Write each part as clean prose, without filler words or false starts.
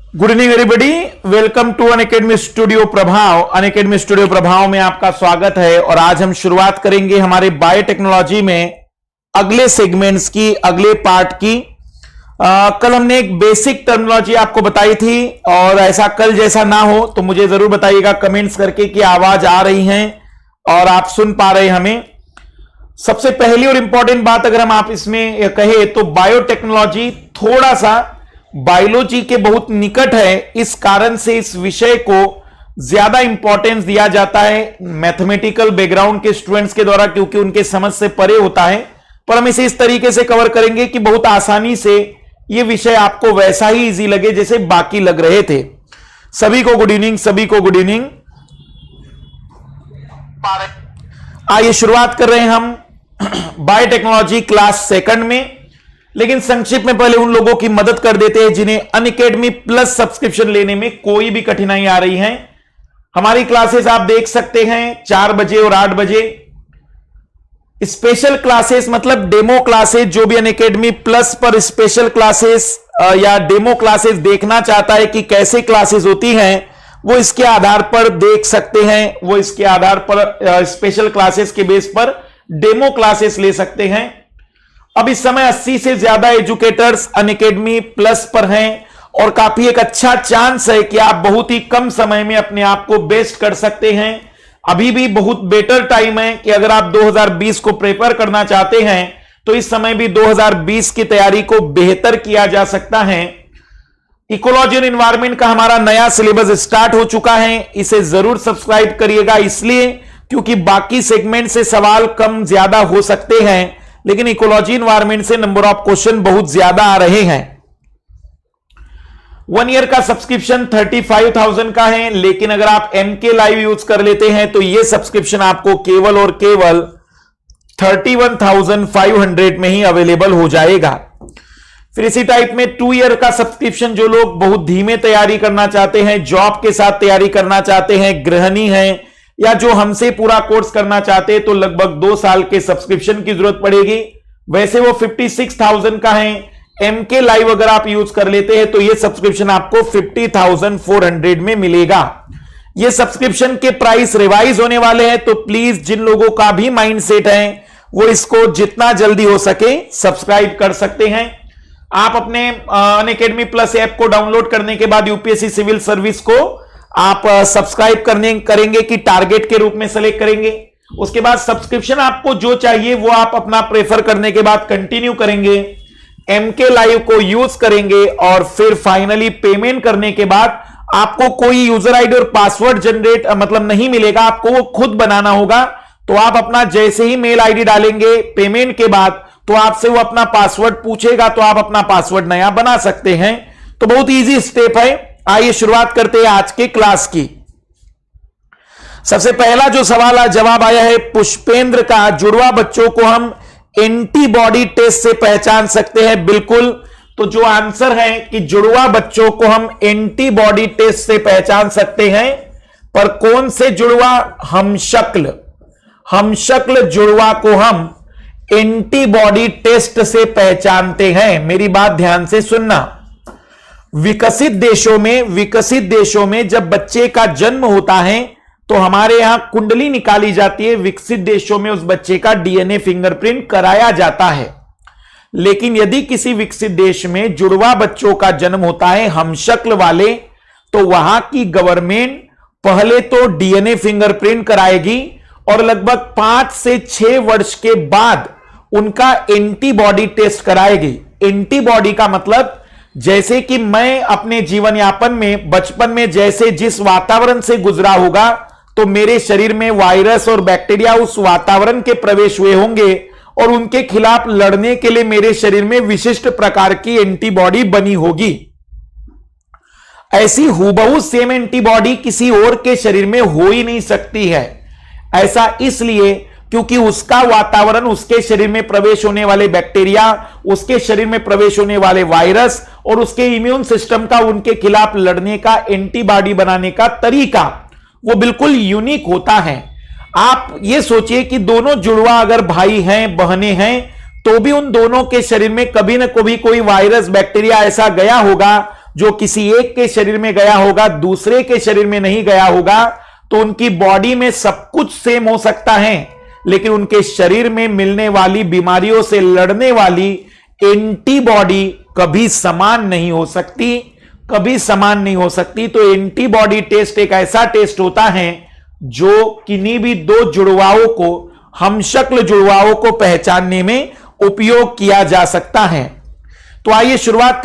Good evening everybody, welcome to Unacademy studio Prabhav. Unacademy studio Prabhav में आपका स्वागत है। और आज हम शुरुआत करेंगे हमारे बायोटेक्नोलॉजी में अगले सेगमेंट्स की, अगले पार्ट की। कल हमने एक बेसिक टर्मिनोलॉजी आपको बताई थी, और ऐसा कल जैसा ना हो तो मुझे जरूर बताइएगा कमेंट्स करके कि आवाज आ रही है और आप सुन पा रहे हैं हमें। सबसे पहली और इंपॉर्टेंट बात अगर हम आप इसमें कहे तो बायोटेक्नोलॉजी थोड़ा सा बायोलॉजी के बहुत निकट है, इस कारण से इस विषय को ज्यादा इंपॉर्टेंस दिया जाता है मैथमेटिकल बैकग्राउंड के स्टूडेंट्स के द्वारा, क्योंकि उनके समझ से परे होता है। पर हम इसे इस तरीके से कवर करेंगे कि बहुत आसानी से यह विषय आपको वैसा ही इजी लगे जैसे बाकी लग रहे थे। सभी को गुड इवनिंग, सभी को गुड इवनिंग। आइए शुरुआत कर रहे हैं हम बायोटेक्नोलॉजी क्लास सेकंड में। लेकिन संक्षिप्त में पहले उन लोगों की मदद कर देते हैं जिन्हें अनअकैडमी प्लस सब्सक्रिप्शन लेने में कोई भी कठिनाई आ रही है। हमारी क्लासेस आप देख सकते हैं 4 बजे और 8 बजे। स्पेशल क्लासेस मतलब डेमो क्लासेस, जो भी अनअकैडमी प्लस पर स्पेशल क्लासेस या डेमो क्लासेस देखना चाहता है कि कैसे क्लासेस होती हैं, वो इसके आधार पर देख सकते हैं। वो इसके आधार पर स्पेशल क्लासेस के बेस पर डेमो क्लासेस ले सकते हैं। अब इस समय 80 से ज्यादा एजुकेटर्स अनअकैडमी प्लस पर हैं, और काफी एक अच्छा चांस है कि आप बहुत ही कम समय में अपने आप को बेस्ट कर सकते हैं। अभी भी बहुत बेटर टाइम है कि अगर आप 2020 को प्रिपेयर करना चाहते हैं तो इस समय भी 2020 की तैयारी को बेहतर किया जा सकता है। इकोलॉजी और एनवायरनमेंट का हमारा नया सिलेबस स्टार्ट हो चुका है, इसे जरूर सब्सक्राइब करिएगा। इसलिए क्योंकि बाकी सेगमेंट से सवाल कम ज्यादा हो सकते हैं, लेकिन इकोलॉजी एनवायरनमेंट से नंबर ऑफ क्वेश्चन बहुत ज्यादा आ रहे हैं। 1 ईयर का सब्सक्रिप्शन 35,000 का है, लेकिन अगर आप MK लाइव यूज कर लेते हैं तो यह सब्सक्रिप्शन आपको केवल और केवल 31,500 में ही अवेलेबल हो जाएगा। फिर इसी टाइप में 2 ईयर का सब्सक्रिप्शन जो लोग बहुत धीमे तैयारी करना चाहते हैं, जॉब के साथ तैयारी करना चाहते हैं, गृहिणी हैं, या जो हमसे पूरा कोर्स करना चाहते हैं, तो लगभग 2 साल के सब्सक्रिप्शन की जरूरत पड़ेगी। वैसे वो 56,000 का है। MK लाइव अगर आप यूज कर लेते हैं तो ये सब्सक्रिप्शन आपको 50,400 में मिलेगा। ये सब्सक्रिप्शन के प्राइस रिवाइज होने वाले हैं, तो प्लीज जिन लोगों का भी माइंड सेट है वो इसको जितना जल्दी हो सके सब्सक्राइब कर सकते हैं। आप अपने अनअकैडमी प्लस ऐप को डाउनलोड करने के बाद यूपीएससी सिविल सर्विस को आप सब्सक्राइब करेंगे कि टारगेट के रूप में सेलेक्ट करेंगे। उसके बाद सब्सक्रिप्शन आपको जो चाहिए वो आप अपना प्रेफर करने के बाद कंटिन्यू करेंगे, MK लाइव को यूज करेंगे, और फिर फाइनली पेमेंट करने के बाद आपको कोई यूजर आईडी और पासवर्ड जनरेट मतलब नहीं मिलेगा, आपको वो खुद बनाना होगा। तो आप अपना जैसे ही मेल आईडी डालेंगे पेमेंट के बाद, तो आपसे वो अपना पासवर्ड पूछेगा, तो आप अपना पासवर्ड नया बना सकते हैं। तो बहुत ईजी स्टेप है। आइए शुरुआत करते हैं आज के क्लास की। सबसे पहला जो सवाल आज जवाब आया है पुष्पेंद्र का, जुड़वा बच्चों को हम एंटीबॉडी टेस्ट से पहचान सकते हैं। बिल्कुल, तो जो आंसर है कि जुड़वा बच्चों को हम एंटीबॉडी टेस्ट से पहचान सकते हैं। पर कौन से जुड़वा? हमशक्ल जुड़वा को हम एंटीबॉडी टेस्ट से पहचानते हैं। मेरी बात ध्यान से सुनना। विकसित देशों में जब बच्चे का जन्म होता है तो हमारे यहां कुंडली निकाली जाती है। विकसित देशों में उस बच्चे का DNA फिंगरप्रिंट कराया जाता है। लेकिन यदि किसी विकसित देश में जुड़वा बच्चों का जन्म होता है हमशक्ल वाले, तो वहां की गवर्नमेंट पहले तो DNA फिंगरप्रिंट कराएगी, और लगभग 5 से 6 वर्ष के बाद उनका एंटीबॉडी टेस्ट कराएगी। एंटीबॉडी का मतलब, जैसे कि मैं अपने जीवन यापन में बचपन में जैसे जिस वातावरण से गुजरा होगा, तो मेरे शरीर में वायरस और बैक्टीरिया उस वातावरण के प्रवेश हुए होंगे, और उनके खिलाफ लड़ने के लिए मेरे शरीर में विशिष्ट प्रकार की एंटीबॉडी बनी होगी। ऐसी हूबहू सेम एंटीबॉडी किसी और के शरीर में हो ही नहीं सकती है। ऐसा इसलिए क्योंकि उसका वातावरण, उसके शरीर में प्रवेश होने वाले बैक्टीरिया, उसके शरीर में प्रवेश होने वाले वायरस और उसके इम्यून सिस्टम का उनके खिलाफ लड़ने का, एंटीबॉडी बनाने का तरीका वो बिल्कुल यूनिक होता है। आप ये सोचिए कि दोनों जुड़वा अगर भाई हैं, बहनें हैं, तो भी उन दोनों के शरीर में कभी ना कभी कोई वायरस, बैक्टीरिया ऐसा गया होगा जो किसी एक के शरीर में गया होगा, दूसरे के शरीर में नहीं गया होगा, तो उनकी बॉडी में सब कुछ सेम हो सकता है, लेकिन उनके शरीर में मिलने वाली बीमारियों से लड़ने वाली एंटीबॉडी कभी समान नहीं हो सकती, कभी समान नहीं हो सकती। तो एंटीबॉडी टेस्ट एक ऐसा टेस्ट होता है जो किन्हीं भी दो जुड़वाओं को, हमशक्ल जुड़वाओं को पहचानने में उपयोग किया जा सकता है। तो आइए शुरुआत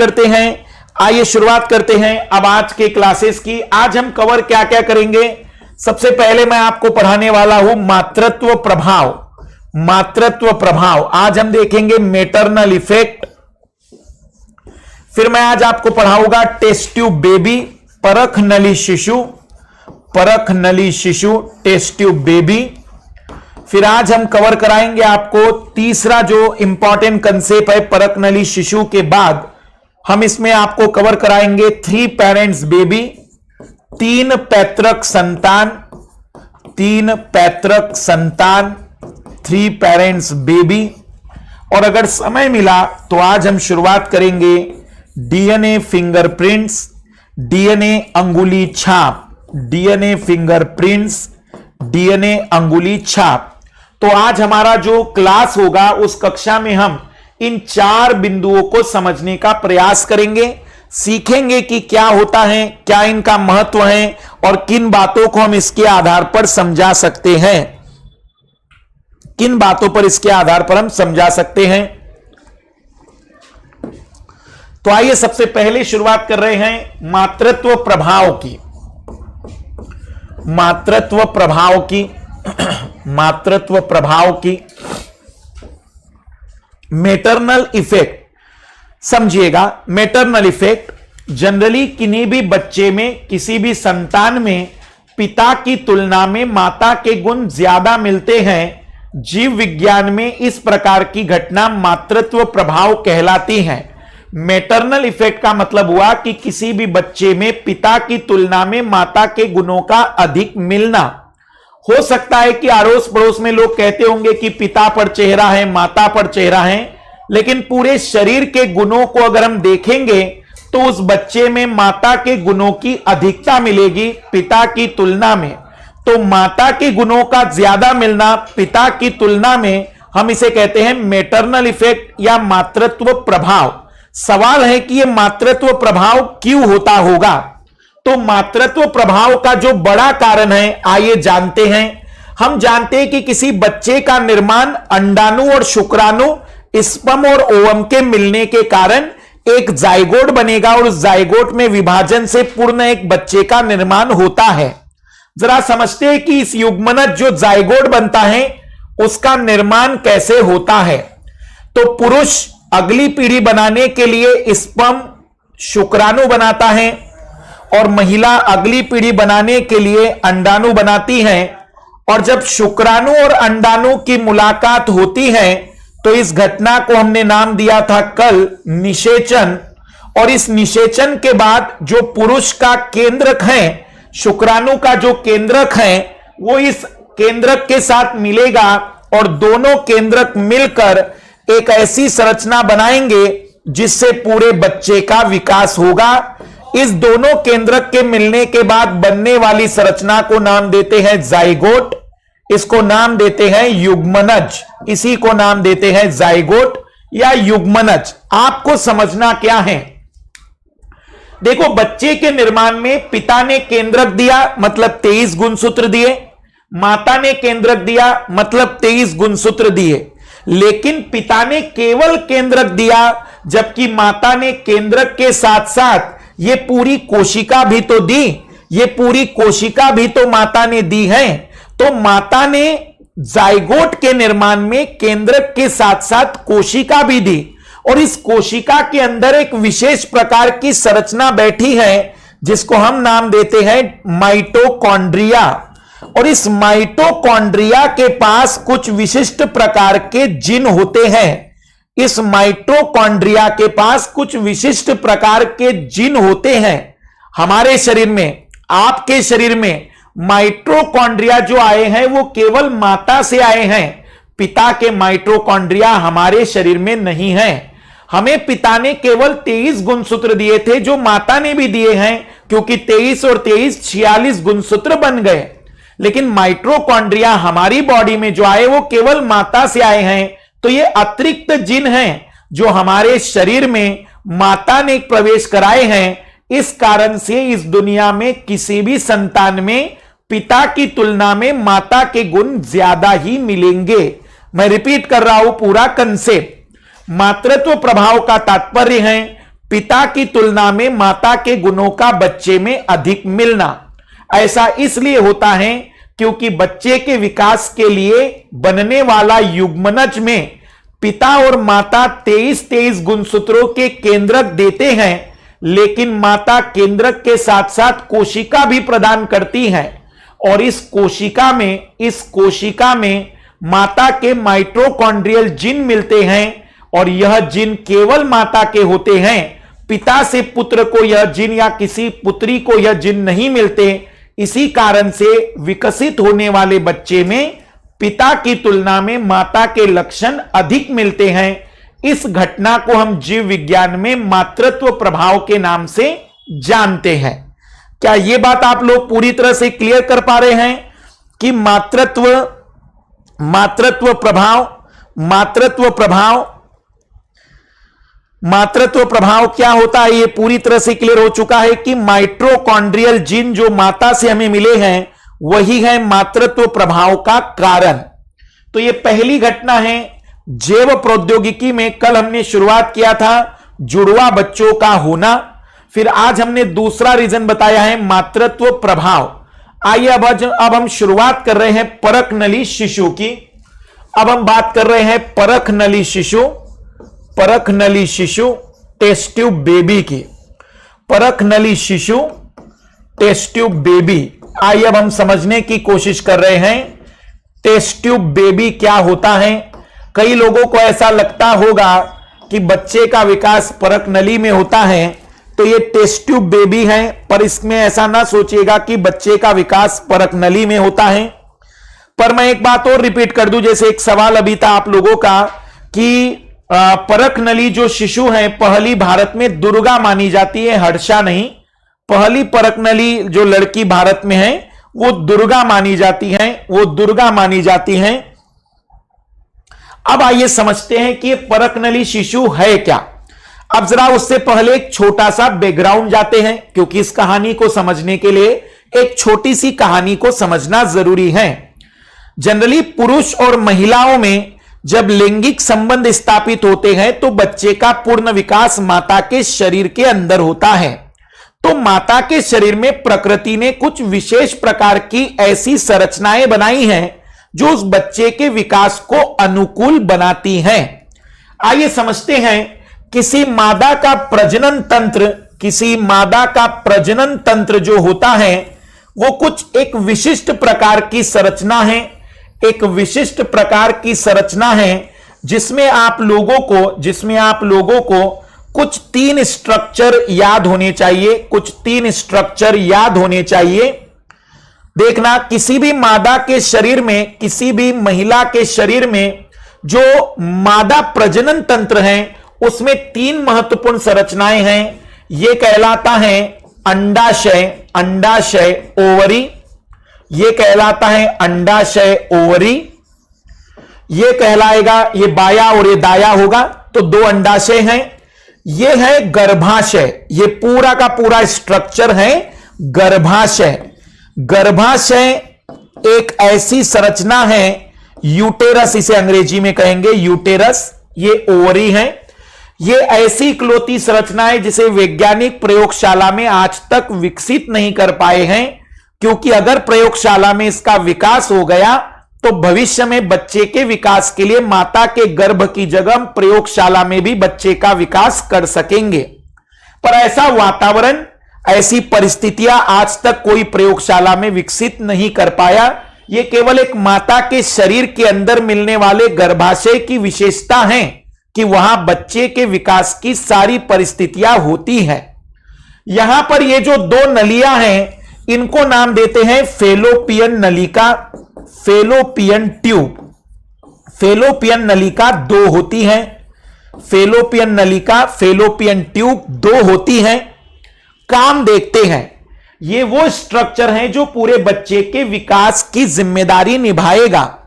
करते हैं अब आज के क्लासेस की। आज हम कवर क्या क्या करेंगे? सबसे पहले मैं आपको पढ़ाने वाला हूं मातृत्व प्रभाव। आज हम देखेंगे मेटरनल इफेक्ट। फिर मैं आज आपको पढ़ाऊंगा टेस्ट ट्यूब बेबी, परख नली शिशु टेस्ट ट्यूब बेबी। फिर आज हम कवर कराएंगे आपको तीसरा जो इंपॉर्टेंट कंसेप्ट है परख नली शिशु के बाद हम इसमें आपको कवर कराएंगे 3 पेरेंट्स बेबी, 3 पैतृक संतान 3 पेरेंट्स बेबी। और अगर समय मिला तो आज हम शुरुआत करेंगे डीएनए फिंगरप्रिंट्स, डीएनए अंगुली छाप। तो आज हमारा जो क्लास होगा उस कक्षा में हम इन 4 बिंदुओं को समझने का प्रयास करेंगे, सीखेंगे कि क्या होता है, क्या इनका महत्व है और किन बातों को हम इसके आधार पर समझा सकते हैं, किन बातों पर इसके आधार पर हम समझा सकते हैं। तो आइए सबसे पहले शुरुआत कर रहे हैं मातृत्व प्रभाव की। मेटरनल इफेक्ट समझिएगा। मेटरनल इफेक्ट जनरली किन्हीं भी बच्चे में, किसी भी संतान में पिता की तुलना में माता के गुण ज्यादा मिलते हैं। जीव विज्ञान में इस प्रकार की घटना मातृत्व प्रभाव कहलाती है। मेटरनल इफेक्ट का मतलब हुआ कि किसी भी बच्चे में पिता की तुलना में माता के गुणों का अधिक मिलना। हो सकता है कि अड़ोस पड़ोस में लोग कहते होंगे कि पिता पर चेहरा है, माता पर चेहरा है, लेकिन पूरे शरीर के गुणों को अगर हम देखेंगे तो उस बच्चे में माता के गुणों की अधिकता मिलेगी पिता की तुलना में। तो माता के गुणों का ज्यादा मिलना पिता की तुलना में, हम इसे कहते हैं मेटरनल इफेक्ट या मातृत्व प्रभाव। सवाल है कि यह मातृत्व प्रभाव क्यों होता होगा? तो मातृत्व प्रभाव का जो बड़ा कारण है आइए जानते हैं। हम जानते हैं कि किसी बच्चे का निर्माण अंडाणु और शुक्राणु, स्पर्म और ओवम के मिलने के कारण एक जाइगोट बनेगा और उस जाइगोट में विभाजन से पूर्ण एक बच्चे का निर्माण होता है। जरा समझते हैं कि इस युग्मनज जो जाइगोट बनता है उसका निर्माण कैसे होता है। तो पुरुष अगली पीढ़ी बनाने के लिए स्पर्म शुक्राणु बनाता है और महिला अगली पीढ़ी बनाने के लिए अंडाणु बनाती है। और जब शुक्राणु और अंडाणु की मुलाकात होती है तो इस घटना को हमने नाम दिया था कल निषेचन। और इस निषेचन के बाद जो पुरुष का केंद्रक है, शुक्राणु का जो केंद्रक है, वो इस केंद्रक के साथ मिलेगा और दोनों केंद्रक मिलकर एक ऐसी संरचना बनाएंगे जिससे पूरे बच्चे का विकास होगा। इस दोनों केंद्रक के मिलने के बाद बनने वाली संरचना को नाम देते हैं जाइगोट, इसको नाम देते हैं युग्मनज, इसी को नाम देते हैं जाइगोट या युग्मनज। आपको समझना क्या है? देखो, बच्चे के निर्माण में पिता ने केंद्रक दिया मतलब 23 गुणसूत्र दिए, माता ने केंद्रक दिया मतलब 23 गुणसूत्र दिए। लेकिन पिता ने केवल केंद्रक दिया जबकि माता ने केंद्रक के साथ साथ ये पूरी कोशिका भी तो दी, ये पूरी कोशिका भी तो माता ने दी है। तो माता ने जाइगोट के निर्माण में केंद्रक के साथ साथ कोशिका भी दी और इस कोशिका के अंदर एक विशेष प्रकार की संरचना बैठी है जिसको हम नाम देते हैं माइटोकॉन्ड्रिया। और इस माइटोकॉन्ड्रिया के पास कुछ विशिष्ट प्रकार के जीन होते हैं। इस माइटोकॉन्ड्रिया के पास कुछ विशिष्ट प्रकार के जीन होते हैं। हमारे शरीर में, आपके शरीर में माइटोकॉन्ड्रिया जो आए हैं वो केवल माता से आए हैं, पिता के माइटोकॉन्ड्रिया हमारे शरीर में नहीं है। हमें पिता ने केवल 23 गुणसूत्र दिए थे, जो माता ने भी दिए हैं, क्योंकि 23 और 23 46 गुणसूत्र बन गए। लेकिन माइटोकॉन्ड्रिया हमारी बॉडी में जो आए वो केवल माता से आए हैं। तो ये अतिरिक्त जिन हैं जो हमारे शरीर में माता ने प्रवेश कराए हैं। इस कारण से इस दुनिया में किसी भी संतान में पिता की तुलना में माता के गुण ज्यादा ही मिलेंगे। मैं रिपीट कर रहा हूं पूरा कंसेप्ट। मातृत्व प्रभाव का तात्पर्य है पिता की तुलना में माता के गुणों का बच्चे में अधिक मिलना। ऐसा इसलिए होता है क्योंकि बच्चे के विकास के लिए बनने वाला युग्मनज में पिता और माता 23 गुणसूत्रों के केंद्रक देते हैं, लेकिन माता केंद्रक के साथ साथ कोशिका भी प्रदान करती है। और इस कोशिका में माता के माइटोकॉन्ड्रियल जिन मिलते हैं और यह जिन केवल माता के होते हैं। पिता से पुत्र को यह जिन या किसी पुत्री को यह जिन नहीं मिलते। इसी कारण से विकसित होने वाले बच्चे में पिता की तुलना में माता के लक्षण अधिक मिलते हैं। इस घटना को हम जीव विज्ञान में मातृत्व प्रभाव के नाम से जानते हैं। क्या यह बात आप लोग पूरी तरह से क्लियर कर पा रहे हैं कि मातृत्व प्रभाव क्या होता है? यह पूरी तरह से क्लियर हो चुका है कि माइटोकॉन्ड्रियल जिन जो माता से हमें मिले हैं वही है मातृत्व प्रभाव का कारण। तो यह पहली घटना है जैव प्रौद्योगिकी में। कल हमने शुरुआत किया था जुड़वा बच्चों का होना, फिर आज हमने दूसरा रीजन बताया है मातृत्व प्रभाव। आइए अब हम शुरुआत कर रहे हैं परखनली शिशु की। अब हम बात कर रहे हैं परखनली शिशु टेस्ट ट्यूब बेबी की। परखनली शिशु टेस्ट ट्यूब बेबी। आइए अब हम समझने की कोशिश कर रहे हैं टेस्ट ट्यूब बेबी क्या होता है। कई लोगों को ऐसा लगता होगा कि बच्चे का विकास परखनली में होता है, तो ये टेस्ट ट्यूब बेबी है, पर इसमें ऐसा ना सोचिएगा कि बच्चे का विकास परखनली में होता है। पर मैं एक बात और रिपीट कर दूं, जैसे एक सवाल अभी था आप लोगों का कि परखनली जो शिशु है पहली भारत में दुर्गा मानी जाती है, हर्षा नहीं। पहली परखनली जो लड़की भारत में है वो दुर्गा मानी जाती है। अब आइए समझते हैं कि ये परखनली शिशु है क्या। अब जरा उससे पहले एक छोटा सा बैकग्राउंड जाते हैं, क्योंकि इस कहानी को समझने के लिए एक छोटी सी कहानी को समझना जरूरी है। जनरली पुरुष और महिलाओं में जब लैंगिक संबंध स्थापित होते हैं तो बच्चे का पूर्ण विकास माता के शरीर के अंदर होता है। तो माता के शरीर में प्रकृति ने कुछ विशेष प्रकार की ऐसी संरचनाएं बनाई हैं जो उस बच्चे के विकास को अनुकूल बनाती हैं। आइए समझते हैं किसी मादा का प्रजनन तंत्र जो होता है वो कुछ एक विशिष्ट प्रकार की संरचना है, जिसमें आप लोगों को कुछ तीन स्ट्रक्चर याद होने चाहिए। देखना, किसी भी मादा के शरीर में, किसी भी महिला के शरीर में जो मादा प्रजनन तंत्र है उसमें तीन महत्वपूर्ण संरचनाएं हैं। यह कहलाता है अंडाशय ओवरी। यह कहलाता है अंडाशय ओवरी। यह कहलाएगा, ये बाया और ये दाया होगा, तो दो अंडाशय हैं। यह है गर्भाशय। यह पूरा का पूरा स्ट्रक्चर है गर्भाशय एक ऐसी संरचना है, यूटेरस इसे अंग्रेजी में कहेंगे यूटेरस। ये ओवरी है। ये ऐसी इकलौती संरचना है जिसे वैज्ञानिक प्रयोगशाला में आज तक विकसित नहीं कर पाए हैं, क्योंकि अगर प्रयोगशाला में इसका विकास हो गया तो भविष्य में बच्चे के विकास के लिए माता के गर्भ की जगह हम प्रयोगशाला में भी बच्चे का विकास कर सकेंगे। पर ऐसा वातावरण, ऐसी परिस्थितियां आज तक कोई प्रयोगशाला में विकसित नहीं कर पाया। यह केवल एक माता के शरीर के अंदर मिलने वाले गर्भाशय की विशेषता है कि वहां बच्चे के विकास की सारी परिस्थितियां होती हैं। यहां पर ये जो दो नलियां हैं इनको नाम देते हैं फैलोपियन नलिका, फैलोपियन ट्यूब। फैलोपियन नलिका दो होती हैं। फेलोपियन नलिका, फेलोपियन ट्यूब, दो होती हैं। काम देखते हैं, ये वो स्ट्रक्चर है जो पूरे बच्चे के विकास की जिम्मेदारी निभाएगा।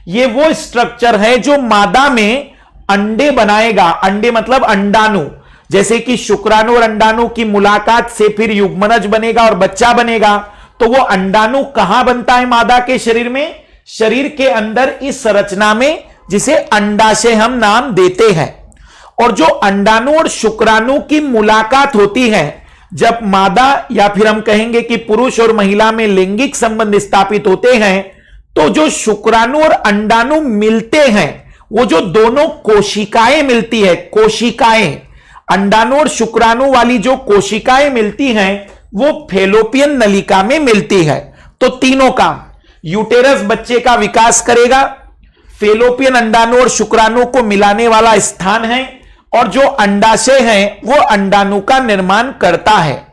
ये वो स्ट्रक्चर है जो मादा में अंडे बनाएगा। अंडे मतलब अंडाणु, जैसे कि शुक्राणु और अंडाणु की मुलाकात से फिर युग्मनज बनेगा और बच्चा बनेगा। तो वो अंडाणु कहां बनता है मादा के शरीर में? शरीर के अंदर इस संरचना में, जिसे अंडाशय हम नाम देते हैं। और जो अंडाणु और शुक्राणु की मुलाकात होती है, जब मादा या फिर हम कहेंगे कि पुरुष और महिला में लैंगिक संबंध स्थापित होते हैं, तो जो शुक्राणु और अंडाणु मिलते हैं, वो जो दोनों कोशिकाएं मिलती है, कोशिकाएं, अंडाणु और शुक्राणु वाली जो कोशिकाएं मिलती हैं, वो फेलोपियन नलिका में मिलती है। तो तीनों काम, यूटेरस बच्चे का विकास करेगा, फेलोपियन अंडाणु और शुक्राणु को मिलाने वाला स्थान है, और जो अंडाशय है वो अंडाणु का निर्माण करता है।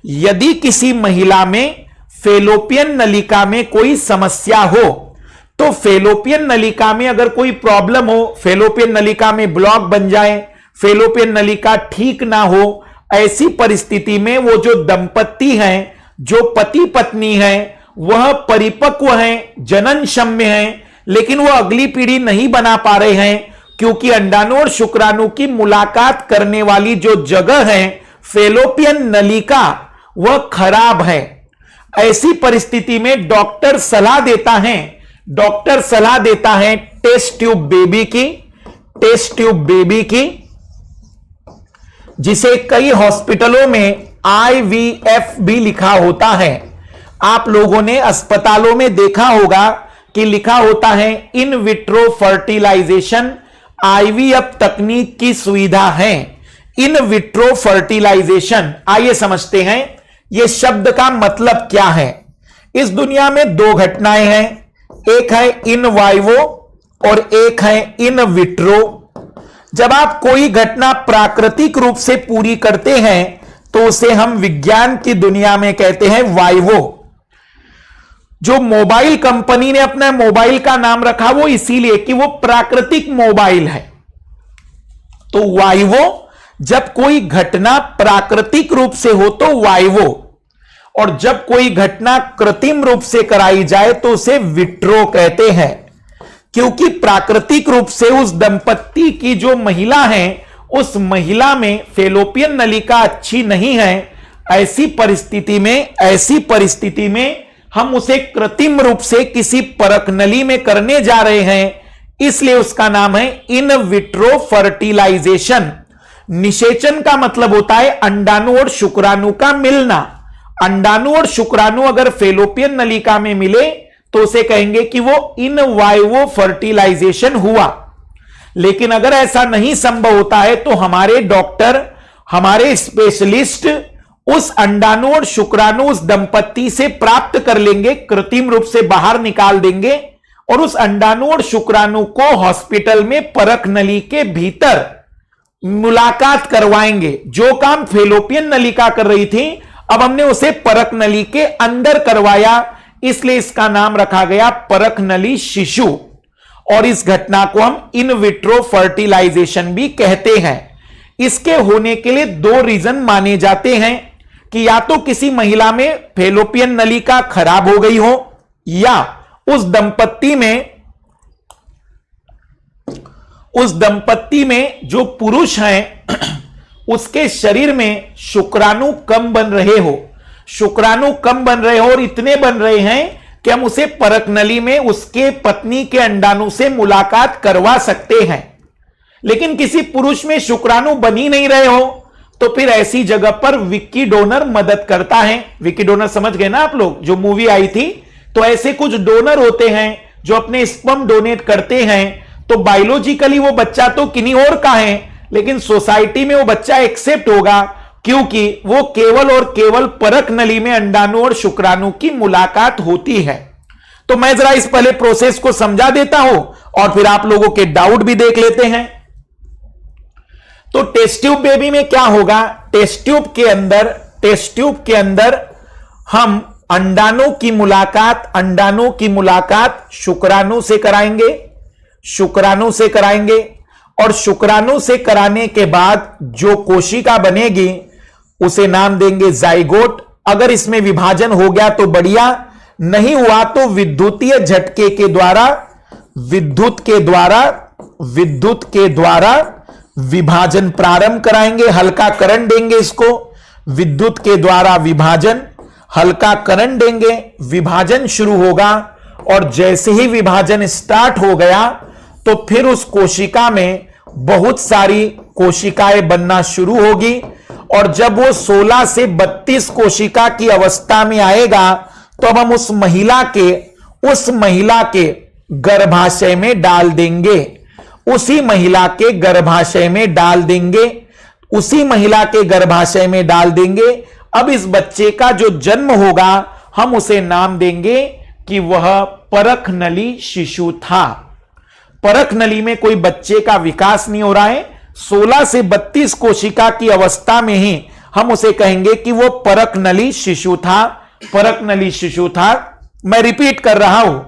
यदि किसी महिला में फेलोपियन नलिका में कोई समस्या हो, तो फेलोपियन नलिका में अगर कोई प्रॉब्लम हो, फेलोपियन नलिका में ब्लॉक बन जाए, फेलोपियन नलिका ठीक ना हो, ऐसी परिस्थिति में वो जो दंपत्ति हैं, जो पति पत्नी हैं, वह परिपक्व हैं, जननक्षम्य हैं, लेकिन वो अगली पीढ़ी नहीं बना पा रहे हैं, क्योंकि अंडाणु और शुक्राणु की मुलाकात करने वाली जो जगह है, फेलोपियन नलिका, वह खराब है। ऐसी परिस्थिति में डॉक्टर सलाह देता है टेस्ट ट्यूब बेबी की, जिसे कई हॉस्पिटलों में IVF भी लिखा होता है। आप लोगों ने अस्पतालों में देखा होगा कि लिखा होता है इन विट्रो फर्टिलाइजेशन, IVF तकनीक की सुविधा है। इन विट्रो फर्टिलाइजेशन, आइए समझते हैं यह शब्द का मतलब क्या है। इस दुनिया में दो घटनाएं हैं, एक है इन वाइवो और एक है इन विट्रो। जब आप कोई घटना प्राकृतिक रूप से पूरी करते हैं, तो उसे हम विज्ञान की दुनिया में कहते हैं वाइवो। जो मोबाइल कंपनी ने अपना मोबाइल का नाम रखा, वो इसीलिए कि वो प्राकृतिक मोबाइल है। तो वाइवो, जब कोई घटना प्राकृतिक रूप से हो तो वाइवो, और जब कोई घटना कृत्रिम रूप से कराई जाए तो उसे विट्रो कहते हैं। क्योंकि प्राकृतिक रूप से उस दंपत्ति की जो महिला है, उस महिला में फेलोपियन नलिका अच्छी नहीं है। ऐसी परिस्थिति में हम उसे कृत्रिम रूप से किसी परक नली में करने जा रहे हैं, इसलिए उसका नाम है इन विट्रो फर्टिलाइजेशन। निषेचन का मतलब होता है अंडाणु और शुक्राणु का मिलना। अंडाणु और शुक्राणु अगर फेलोपियन नलिका में मिले तो उसे कहेंगे कि वो इन वाइवो फर्टिलाइजेशन हुआ। लेकिन अगर ऐसा नहीं संभव होता है, तो हमारे डॉक्टर, हमारे स्पेशलिस्ट उस अंडाणु और शुक्राणु उस दंपत्ति से प्राप्त कर लेंगे, कृत्रिम रूप से बाहर निकाल देंगे, और उस अंडाणु और शुक्राणु को हॉस्पिटल में परक नली के भीतर मुलाकात करवाएंगे। जो काम फेलोपियन नलिका कर रही थी, अब हमने उसे परक नली के अंदर करवाया, इसलिए इसका नाम रखा गया परक नली शिशु। और इस घटना को हम इन विट्रो फर्टिलाइजेशन भी कहते हैं। इसके होने के लिए दो रीजन माने जाते हैं कि या तो किसी महिला में फेलोपियन नलिका खराब हो गई हो, या उस दंपत्ति में जो पुरुष हैं उसके शरीर में शुक्राणु कम बन रहे हो। शुक्राणु कम बन रहे हो और इतने बन रहे हैं कि हम उसे परक नली में उसके पत्नी के अंडाणु से मुलाकात करवा सकते हैं। लेकिन किसी पुरुष में शुक्राणु बन ही नहीं रहे हो, तो फिर ऐसी जगह पर विक्की डोनर मदद करता है। विक्की डोनर समझ गए ना आप लोग, जो मूवी आई थी। तो ऐसे कुछ डोनर होते हैं जो अपने स्पर्म डोनेट करते हैं। तो बायोलॉजिकली वो बच्चा तो किन्हीं और का है, लेकिन सोसाइटी में वो बच्चा एक्सेप्ट होगा, क्योंकि वो केवल और केवल परक नली में अंडाणु और शुक्राणु की मुलाकात होती है। तो मैं जरा इस पहले प्रोसेस को समझा देता हूं और फिर आप लोगों के डाउट भी देख लेते हैं। तो टेस्ट ट्यूब बेबी में क्या होगा? टेस्ट ट्यूब के अंदर हम अंडाणु की मुलाकात शुक्राणु से कराएंगे, और शुक्राणु से कराने के बाद जो कोशिका बनेगी उसे नाम देंगे जाइगोट। अगर इसमें विभाजन हो गया तो बढ़िया, नहीं हुआ तो विद्युतीय झटके के द्वारा विद्युत के द्वारा विभाजन प्रारंभ कराएंगे, हल्का करंट देंगे इसको, विद्युत के द्वारा विभाजन, हल्का करंट देंगे, विभाजन शुरू होगा। और जैसे ही विभाजन स्टार्ट हो गया तो फिर उस कोशिका में बहुत सारी कोशिकाएं बनना शुरू होगी। और जब वो 16 से 32 कोशिका की अवस्था में आएगा तो अब हम उस महिला के गर्भाशय में डाल देंगे, उसी महिला के गर्भाशय में डाल देंगे, उसी महिला के गर्भाशय में डाल देंगे। अब इस बच्चे का जो जन्म होगा हम उसे नाम देंगे कि वह परख नली शिशु था। परख नली में कोई बच्चे का विकास नहीं हो रहा है, 16 से 32 कोशिका की अवस्था में ही हम उसे कहेंगे कि वो परख नली शिशु था, परख नली शिशु था। मैं रिपीट कर रहा हूं,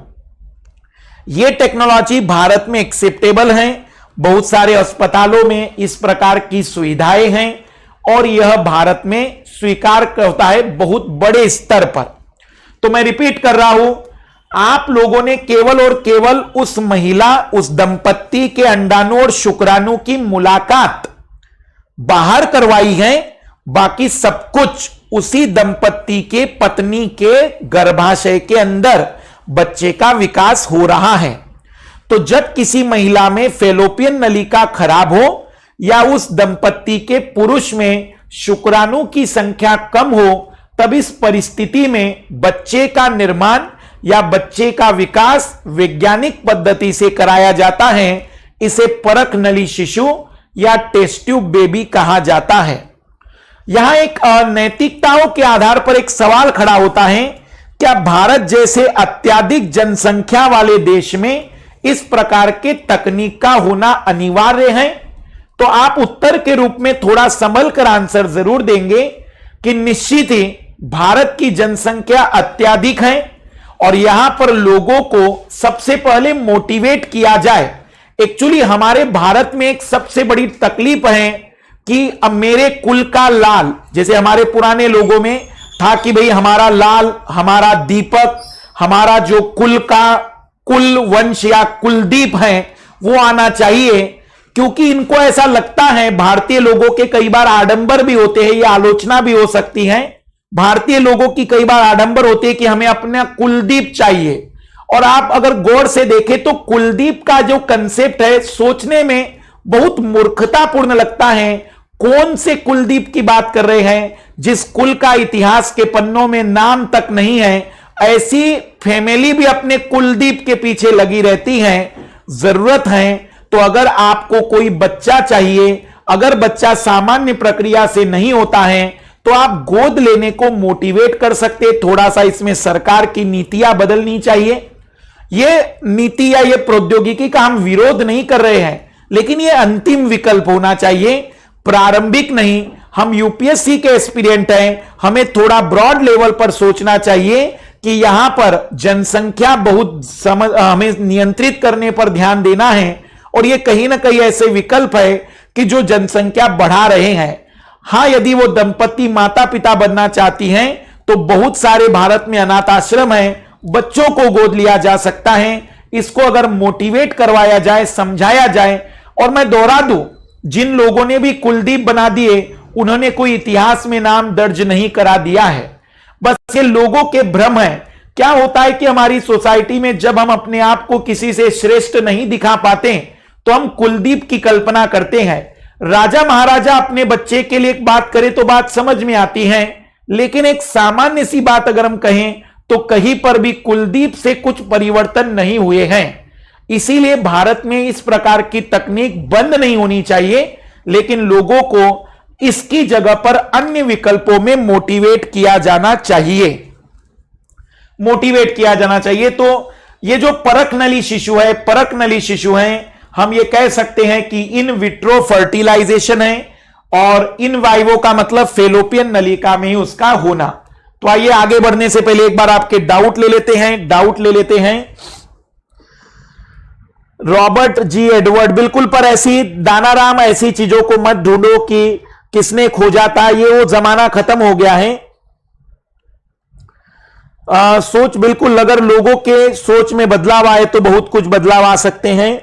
यह टेक्नोलॉजी भारत में एक्सेप्टेबल है, बहुत सारे अस्पतालों में इस प्रकार की सुविधाएं हैं और यह भारत में स्वीकार करता है बहुत बड़े स्तर पर। तो मैं रिपीट कर रहा हूं, आप लोगों ने केवल और केवल उस महिला, उस दंपत्ति के अंडाणु और शुक्राणु की मुलाकात बाहर करवाई है, बाकी सब कुछ उसी दंपत्ति के पत्नी के गर्भाशय के अंदर बच्चे का विकास हो रहा है। तो जब किसी महिला में फैलोपियन नलिका खराब हो या उस दंपत्ति के पुरुष में शुक्राणु की संख्या कम हो, तब इस परिस्थिति में बच्चे का निर्माण या बच्चे का विकास वैज्ञानिक पद्धति से कराया जाता है। इसे परख नली शिशु या टेस्ट ट्यूब बेबी कहा जाता है। यहां एक नैतिकताओं के आधार पर एक सवाल खड़ा होता है, क्या भारत जैसे अत्यधिक जनसंख्या वाले देश में इस प्रकार के तकनीक का होना अनिवार्य है? तो आप उत्तर के रूप में थोड़ा संभल कर आंसर जरूर देंगे कि निश्चित ही भारत की जनसंख्या अत्यधिक है और यहां पर लोगों को सबसे पहले मोटिवेट किया जाए। एक्चुअली हमारे भारत में एक सबसे बड़ी तकलीफ है कि अब मेरे कुल का लाल, जैसे हमारे पुराने लोगों में था कि भाई हमारा लाल, हमारा दीपक, हमारा जो कुल वंश या कुलदीप है वो आना चाहिए, क्योंकि इनको ऐसा लगता है, भारतीय लोगों के कई बार आडंबर भी होते हैं, ये आलोचना भी हो सकती है, भारतीय लोगों की कई बार आडंबर होती है कि हमें अपना कुलदीप चाहिए। और आप अगर गौर से देखें तो कुलदीप का जो कंसेप्ट है सोचने में बहुत मूर्खतापूर्ण लगता है। कौन से कुलदीप की बात कर रहे हैं जिस कुल का इतिहास के पन्नों में नाम तक नहीं है? ऐसी फैमिली भी अपने कुलदीप के पीछे लगी रहती है। जरूरत है तो अगर आपको कोई बच्चा चाहिए, अगर बच्चा सामान्य प्रक्रिया से नहीं होता है तो आप गोद लेने को मोटिवेट कर सकते। थोड़ा सा इसमें सरकार की नीतियां बदलनी चाहिए। यह नीति या यह प्रौद्योगिकी का हम विरोध नहीं कर रहे हैं, लेकिन यह अंतिम विकल्प होना चाहिए, प्रारंभिक नहीं। हम यूपीएससी के एस्पिरेंट हैं, हमें थोड़ा ब्रॉड लेवल पर सोचना चाहिए कि यहां पर जनसंख्या बहुत हमें नियंत्रित करने पर ध्यान देना है और यह कहीं ना कहीं ऐसे विकल्प है कि जो जनसंख्या बढ़ा रहे हैं। हां, यदि वो दंपत्ति माता पिता बनना चाहती हैं तो बहुत सारे भारत में अनाथ आश्रम हैं, बच्चों को गोद लिया जा सकता है। इसको अगर मोटिवेट करवाया जाए, समझाया जाए। और मैं दोहरा दूं, जिन लोगों ने भी कुलदीप बना दिए उन्होंने कोई इतिहास में नाम दर्ज नहीं करा दिया है, बस ये लोगों के भ्रम है। क्या होता है कि हमारी सोसाइटी में जब हम अपने आप को किसी से श्रेष्ठ नहीं दिखा पाते तो हम कुलदीप की कल्पना करते हैं। राजा महाराजा अपने बच्चे के लिए एक बात करें तो बात समझ में आती है, लेकिन एक सामान्य सी बात अगर हम कहें तो कहीं पर भी कुलदीप से कुछ परिवर्तन नहीं हुए हैं। इसीलिए भारत में इस प्रकार की तकनीक बंद नहीं होनी चाहिए, लेकिन लोगों को इसकी जगह पर अन्य विकल्पों में मोटिवेट किया जाना चाहिए, मोटिवेट किया जाना चाहिए। तो ये जो परख नली शिशु है, परख नली शिशु है, हम ये कह सकते हैं कि इन विट्रो फर्टिलाइजेशन है और इन वाइवो का मतलब फेलोपियन नलिका में ही उसका होना। तो आइए आगे बढ़ने से पहले एक बार आपके डाउट ले लेते हैं। रॉबर्ट जी एडवर्ड, बिल्कुल, पर ऐसी दानाराम ऐसी चीजों को मत ढूंढो कि किसने खोजा था, ये वो जमाना खत्म हो गया है। सोच, बिल्कुल, अगर लोगों के सोच में बदलाव आए तो बहुत कुछ बदलाव आ सकते हैं।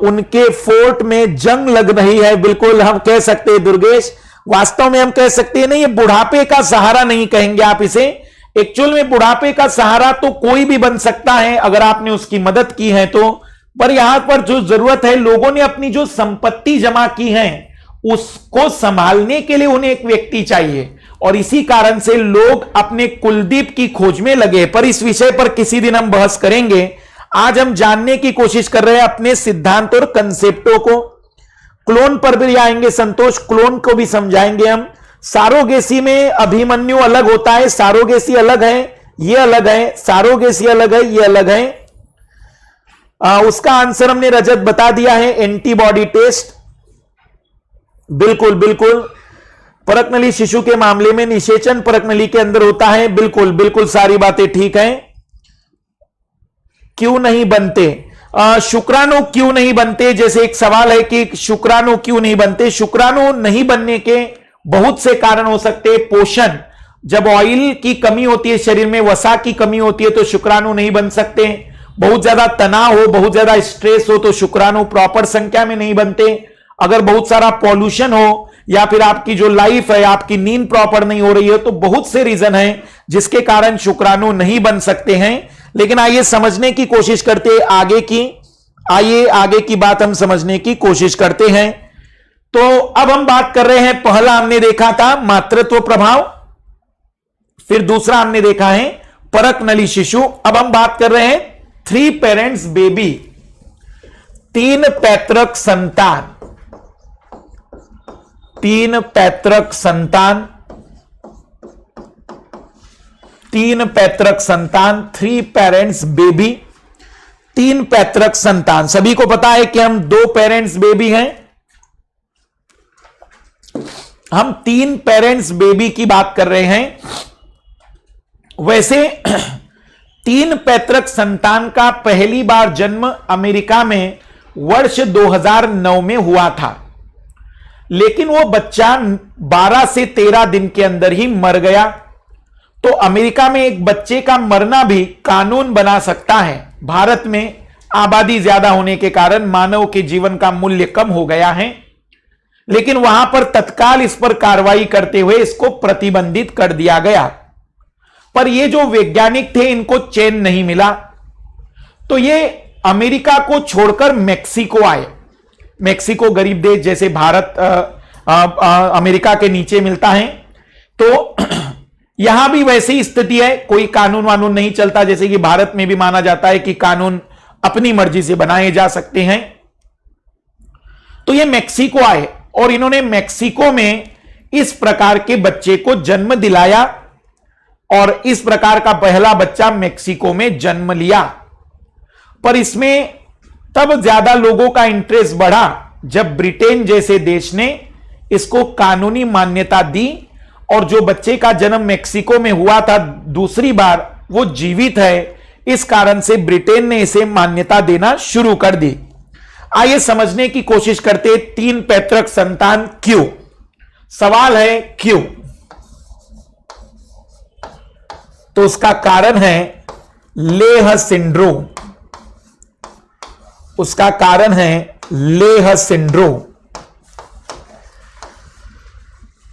उनके फोर्ट में जंग लग रही है, बिल्कुल हम कह सकते हैं दुर्गेश, वास्तव में हम कह सकते हैं नहीं, ये बुढ़ापे का सहारा नहीं कहेंगे आप इसे, एक्चुअल में बुढ़ापे का सहारा तो कोई भी बन सकता है अगर आपने उसकी मदद की है तो, पर यहां पर जो जरूरत है, लोगों ने अपनी जो संपत्ति जमा की है उसको संभालने के लिए उन्हें एक व्यक्ति चाहिए, और इसी कारण से लोग अपने कुलदीप की खोज में लगे। पर इस विषय पर किसी दिन हम बहस करेंगे। आज हम जानने की कोशिश कर रहे हैं अपने सिद्धांत और कंसेप्टों को। क्लोन पर भी आएंगे संतोष, क्लोन को भी समझाएंगे हम। सारोगेसी में अभिमन्यु अलग होता है, सारोगेसी अलग है, ये अलग है, सारोगेसी अलग है, ये अलग है। उसका आंसर हमने रजत बता दिया है, एंटीबॉडी टेस्ट। बिल्कुल बिल्कुल, परकनली शिशु के मामले में निषेचन परकनली के अंदर होता है, बिल्कुल बिल्कुल, सारी बातें ठीक हैं। क्यों नहीं बनते शुक्राणु, क्यों नहीं बनते, जैसे एक सवाल है कि शुक्राणु क्यों नहीं बनते। शुक्राणु नहीं बनने के बहुत से कारण हो सकते हैं। पोषण, जब ऑयल की कमी होती है शरीर में, वसा की कमी होती है तो शुक्राणु नहीं बन सकते। बहुत ज्यादा तनाव हो, बहुत ज्यादा स्ट्रेस हो तो शुक्राणु प्रॉपर संख्या में नहीं बनते। अगर बहुत सारा पॉल्यूशन हो या फिर आपकी जो लाइफ है, आपकी नींद प्रॉपर नहीं हो रही है, तो बहुत से रीजन हैं जिसके कारण शुक्राणु नहीं बन सकते हैं। लेकिन आइए समझने की कोशिश करते हैं आगे की बात हम समझने की कोशिश करते हैं। तो अब हम बात कर रहे हैं, पहला हमने देखा था मातृत्व प्रभाव, फिर दूसरा हमने देखा है परकनली शिशु। अब हम बात कर रहे हैं 3 पेरेंट्स बेबी, 3 पैतृक संतान, 3 पैतृक संतान, 3 पैतृक संतान, 3 पेरेंट्स बेबी, 3 पैतृक संतान। सभी को पता है कि हम 2 पेरेंट्स बेबी हैं, हम 3 पेरेंट्स बेबी की बात कर रहे हैं। वैसे 3 पैतृक संतान का पहली बार जन्म अमेरिका में वर्ष 2009 में हुआ था, लेकिन वो बच्चा 12 से 13 दिन के अंदर ही मर गया। तो अमेरिका में एक बच्चे का मरना भी कानून बना सकता है। भारत में आबादी ज्यादा होने के कारण मानव के जीवन का मूल्य कम हो गया है, लेकिन वहां पर तत्काल इस पर कार्रवाई करते हुए इसको प्रतिबंधित कर दिया गया। पर ये जो वैज्ञानिक थे इनको चैन नहीं मिला, तो ये अमेरिका को छोड़कर मेक्सिको आए। मेक्सिको गरीब देश, जैसे भारत अमेरिका के नीचे मिलता है, तो यहां भी वैसी स्थिति है, कोई कानून वानून नहीं चलता, जैसे कि भारत में भी माना जाता है कि कानून अपनी मर्जी से बनाए जा सकते हैं। तो ये मेक्सिको आए और इन्होंने मेक्सिको में इस प्रकार के बच्चे को जन्म दिलाया, और इस प्रकार का पहला बच्चा मेक्सिको में जन्म लिया। पर इसमें तब ज्यादा लोगों का इंटरेस्ट बढ़ा जब ब्रिटेन जैसे देश ने इसको कानूनी मान्यता दी, और जो बच्चे का जन्म मेक्सिको में हुआ था दूसरी बार, वो जीवित है। इस कारण से ब्रिटेन ने इसे मान्यता देना शुरू कर दी। आइए समझने की कोशिश करते 3 पैतृक संतान क्यों। सवाल है क्यों, तो उसका कारण है लेह सिंड्रोम। उसका कारण है लेह सिंड्रोम।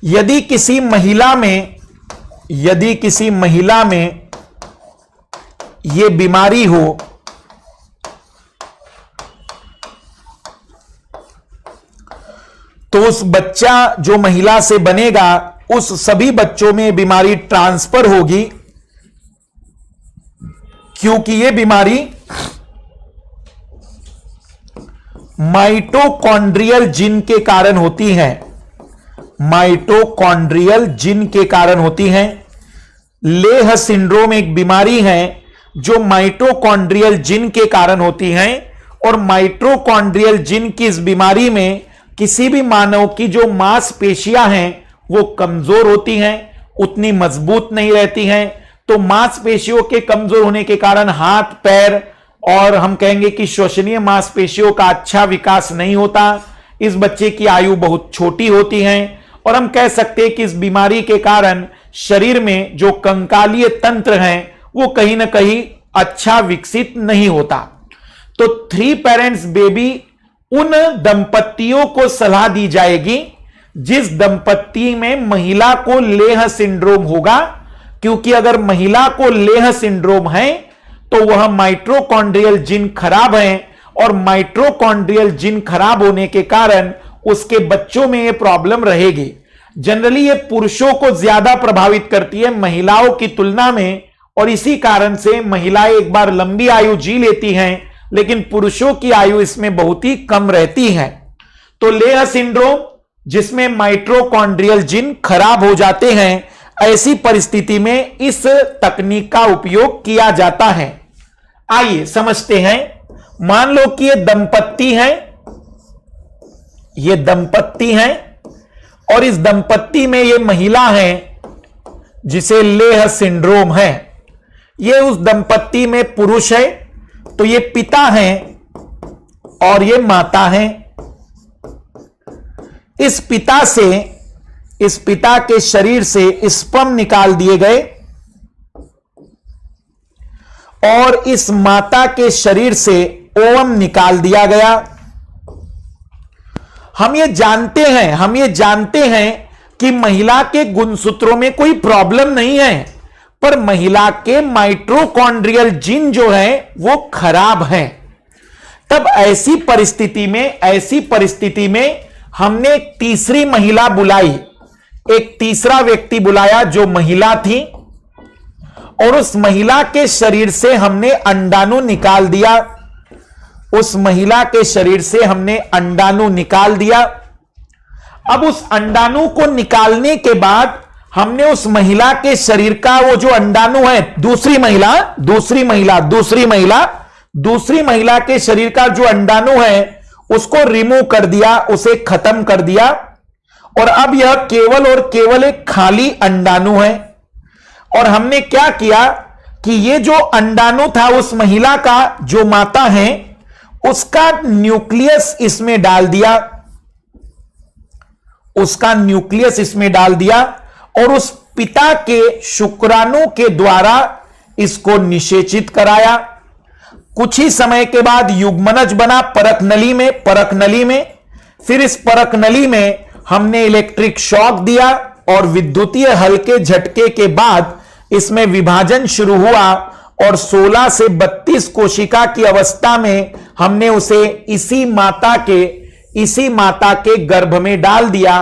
यदि किसी महिला में यह बीमारी हो, तो उस बच्चा जो महिला से बनेगा, उस सभी बच्चों में बीमारी ट्रांसफर होगी, क्योंकि यह बीमारी माइटोकॉन्ड्रियल जिन के कारण होती है। माइटोकॉन्ड्रियल जिन के कारण होती है। लेह सिंड्रोम एक बीमारी है जो माइटोकॉन्ड्रियल जिन के कारण होती है, और माइटोकॉन्ड्रियल जिन की इस बीमारी में किसी भी मानव की जो मांसपेशियां हैं वो कमजोर होती हैं, उतनी मजबूत नहीं रहती हैं। तो मांसपेशियों के कमजोर होने के कारण हाथ पैर और हम कहेंगे कि श्वसनीय मांसपेशियों का अच्छा विकास नहीं होता। इस बच्चे की आयु बहुत छोटी होती है और हम कह सकते हैं कि इस बीमारी के कारण शरीर में जो कंकालीय तंत्र है वो कहीं ना कहीं अच्छा विकसित नहीं होता। तो 3 पेरेंट्स बेबी उन दंपतियों को सलाह दी जाएगी जिस दंपति में महिला को लेह सिंड्रोम होगा, क्योंकि अगर महिला को लेह सिंड्रोम है तो वह माइटोकॉन्ड्रियल जीन खराब है और माइटोकॉन्ड्रियल जीन खराब होने के कारण उसके बच्चों में यह प्रॉब्लम रहेगी। जनरली ये पुरुषों को ज्यादा प्रभावित करती है महिलाओं की तुलना में, और इसी कारण से महिलाएं एक बार लंबी आयु जी लेती हैं लेकिन पुरुषों की आयु इसमें बहुत ही कम रहती है। तो लेह सिंड्रोम जिसमें माइटोकॉन्ड्रियल जीन खराब हो जाते हैं, ऐसी परिस्थिति में इस तकनीक का उपयोग किया जाता है। आइए समझते हैं। मान लो कि ये दंपत्ति है और इस दंपत्ति में ये महिला है जिसे लेह सिंड्रोम है। ये उस दंपत्ति में पुरुष है, तो ये पिता है और ये माता है। इस पिता के शरीर से स्पर्म निकाल दिए गए और इस माता के शरीर से ओवम निकाल दिया गया। हम ये जानते हैं कि महिला के गुणसूत्रों में कोई प्रॉब्लम नहीं है, पर महिला के माइटोकॉन्ड्रियल जीन जो है वो खराब है। तब ऐसी परिस्थिति में हमने एक तीसरी महिला बुलाई, एक तीसरा व्यक्ति बुलाया जो महिला थी, और उस महिला के शरीर से हमने अंडाणु निकाल दिया। अब उस अंडाणु को निकालने के बाद हमने उस महिला के शरीर का वो जो अंडाणु है, दूसरी महिला के शरीर का जो अंडाणु है उसको रिमूव कर दिया, उसे खत्म कर दिया, और अब यह केवल एक खाली अंडाणु है। और हमने क्या किया कि ये जो अंडाणु था उस महिला का, जो माता है, उसका न्यूक्लियस इसमें डाल दिया और उस पिता के शुक्राणु के द्वारा इसको निषेचित कराया। कुछ ही समय के बाद युग्मनज बना परकनली में। फिर इस परकनली में हमने इलेक्ट्रिक शॉक दिया और विद्युतीय हल्के झटके के बाद इसमें विभाजन शुरू हुआ और 16 से 32 कोशिका की अवस्था में हमने उसे इसी माता के गर्भ में डाल दिया।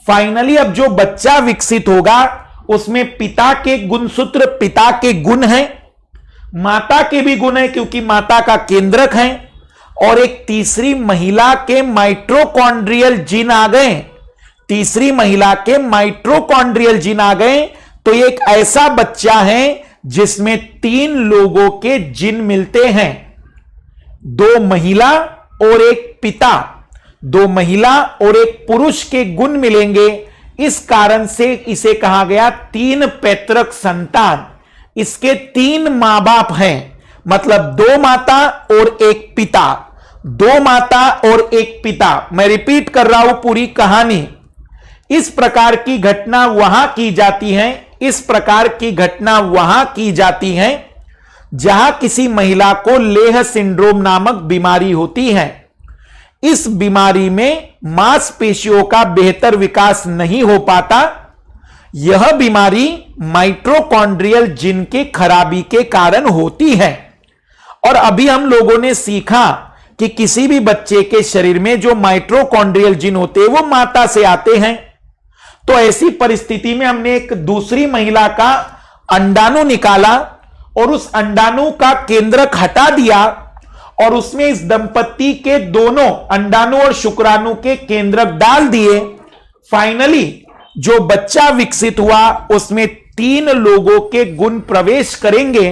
फाइनली अब जो बच्चा विकसित होगा उसमें पिता के गुणसूत्र, पिता के गुण हैं, माता के भी गुण हैं क्योंकि माता का केंद्रक है, और एक तीसरी महिला के माइटोकॉन्ड्रियल जीन आ गए। तो एक ऐसा बच्चा है जिसमें 3 लोगों के जीन मिलते हैं, 2 महिला और एक पिता, 2 महिला और एक पुरुष के गुण मिलेंगे। इस कारण से इसे कहा गया 3 पैतृक संतान। इसके 3 मां बाप हैं, मतलब 2 माता और एक पिता, 2 माता और एक पिता। मैं रिपीट कर रहा हूं पूरी कहानी। इस प्रकार की घटना वहां की जाती है जहां किसी महिला को लेह सिंड्रोम नामक बीमारी होती है। इस बीमारी में मांसपेशियों का बेहतर विकास नहीं हो पाता। यह बीमारी माइटोकॉन्ड्रियल जीन के खराबी के कारण होती है। और अभी हम लोगों ने सीखा कि किसी भी बच्चे के शरीर में जो माइटोकॉन्ड्रियल जीन होते हैं वो माता से आते हैं। तो ऐसी परिस्थिति में हमने एक दूसरी महिला का अंडाणु निकाला और उस अंडाणु का केंद्रक हटा दिया और उसमें इस दंपत्ति के दोनों अंडाणु और शुक्राणु के केंद्रक डाल दिए। फाइनली जो बच्चा विकसित हुआ उसमें 3 लोगों के गुण प्रवेश करेंगे,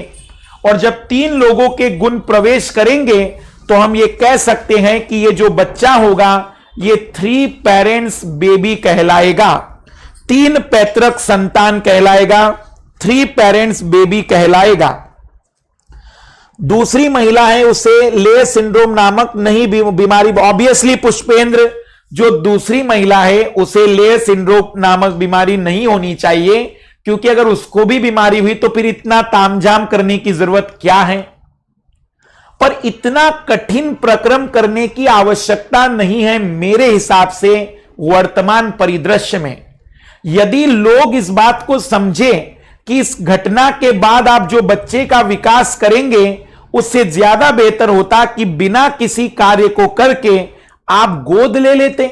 और जब 3 लोगों के गुण प्रवेश करेंगे तो हम ये कह सकते हैं कि ये जो बच्चा होगा ये 3 पेरेंट्स बेबी कहलाएगा, 3 पैतृक संतान कहलाएगा, 3 पेरेंट्स बेबी कहलाएगा। दूसरी महिला है उसे ले सिंड्रोम नामक नहीं बीमारी, ऑब्वियसली पुष्पेंद्र जो दूसरी महिला है उसे ले सिंड्रोम नामक बीमारी नहीं होनी चाहिए, क्योंकि अगर उसको भी बीमारी हुई तो फिर इतना तामझाम करने की जरूरत क्या है। पर इतना कठिन प्रक्रम करने की आवश्यकता नहीं है मेरे हिसाब से वर्तमान परिदृश्य में। यदि लोग इस बात को समझे कि इस घटना के बाद आप जो बच्चे का विकास करेंगे उससे ज्यादा बेहतर होता कि बिना किसी कार्य को करके आप गोद ले लेते।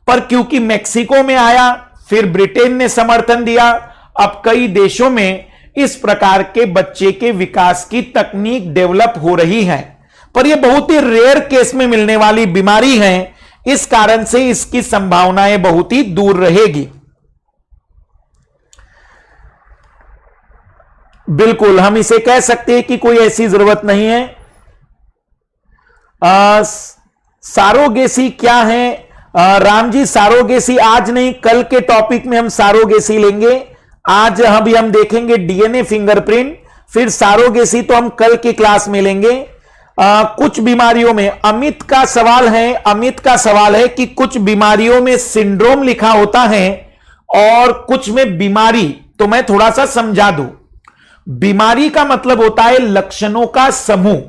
पर क्योंकि मेक्सिको में आया, फिर ब्रिटेन ने समर्थन दिया, अब कई देशों में इस प्रकार के बच्चे के विकास की तकनीक डेवलप हो रही है। पर यह बहुत ही रेयर केस में मिलने वाली बीमारी है, इस कारण से इसकी संभावनाएं बहुत ही दूर रहेगी। बिल्कुल हम इसे कह सकते हैं कि कोई ऐसी जरूरत नहीं है। सारोगेसी क्या है? राम जी, सारोगेसी आज नहीं कल के टॉपिक में हम सारोगेसी लेंगे। आज अभी हम देखेंगे डीएनए फिंगरप्रिंट, फिर सारोगेसी तो हम कल की क्लास में लेंगे। कुछ बीमारियों में अमित का सवाल है कि कुछ बीमारियों में सिंड्रोम लिखा होता है और कुछ में बीमारी। तो मैं थोड़ा सा समझा दूं। बीमारी का मतलब होता है लक्षणों का समूह।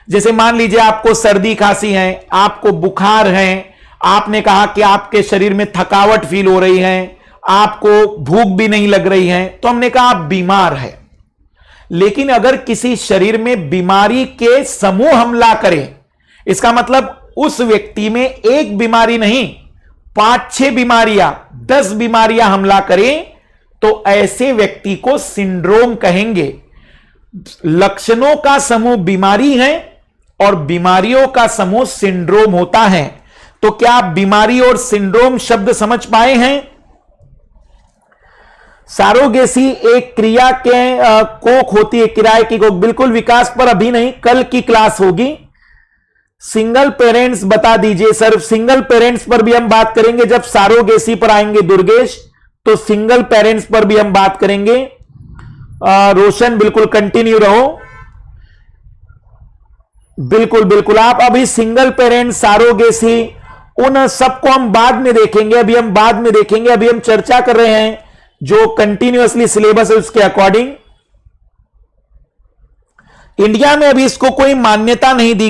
जैसे मान लीजिए आपको सर्दी खांसी है, आपको बुखार है, आपने कहा कि आपके शरीर में थकावट फील हो रही है, आपको भूख भी नहीं लग रही है, तो हमने कहा आप बीमार है। लेकिन अगर किसी शरीर में बीमारी के समूह हमला करें, इसका मतलब उस व्यक्ति में एक बीमारी नहीं 5-6 बीमारियां 10 बीमारियां हमला करें, तो ऐसे व्यक्ति को सिंड्रोम कहेंगे। लक्षणों का समूह बीमारी है और बीमारियों का समूह सिंड्रोम होता है। तो क्या आप बीमारी और सिंड्रोम शब्द समझ पाए हैं? सारोगेसी एक क्रिया के कोख होती है, किराए की कोख। बिल्कुल विकास पर अभी नहीं, कल की क्लास होगी। सिंगल पेरेंट्स बता दीजिए सर। सिंगल पेरेंट्स पर भी हम बात करेंगे जब सारोगेसी पर आएंगे दुर्गेश, तो सिंगल पेरेंट्स पर भी हम बात करेंगे। रोशन बिल्कुल कंटिन्यू रहो। बिल्कुल आप अभी सिंगल पेरेंट, सारोगेसी, उन सबको हम बाद में देखेंगे। अभी हम चर्चा कर रहे हैं जो कंटिन्यूअसली सिलेबस है उसके अकॉर्डिंग। इंडिया में अभी इसको कोई मान्यता नहीं दी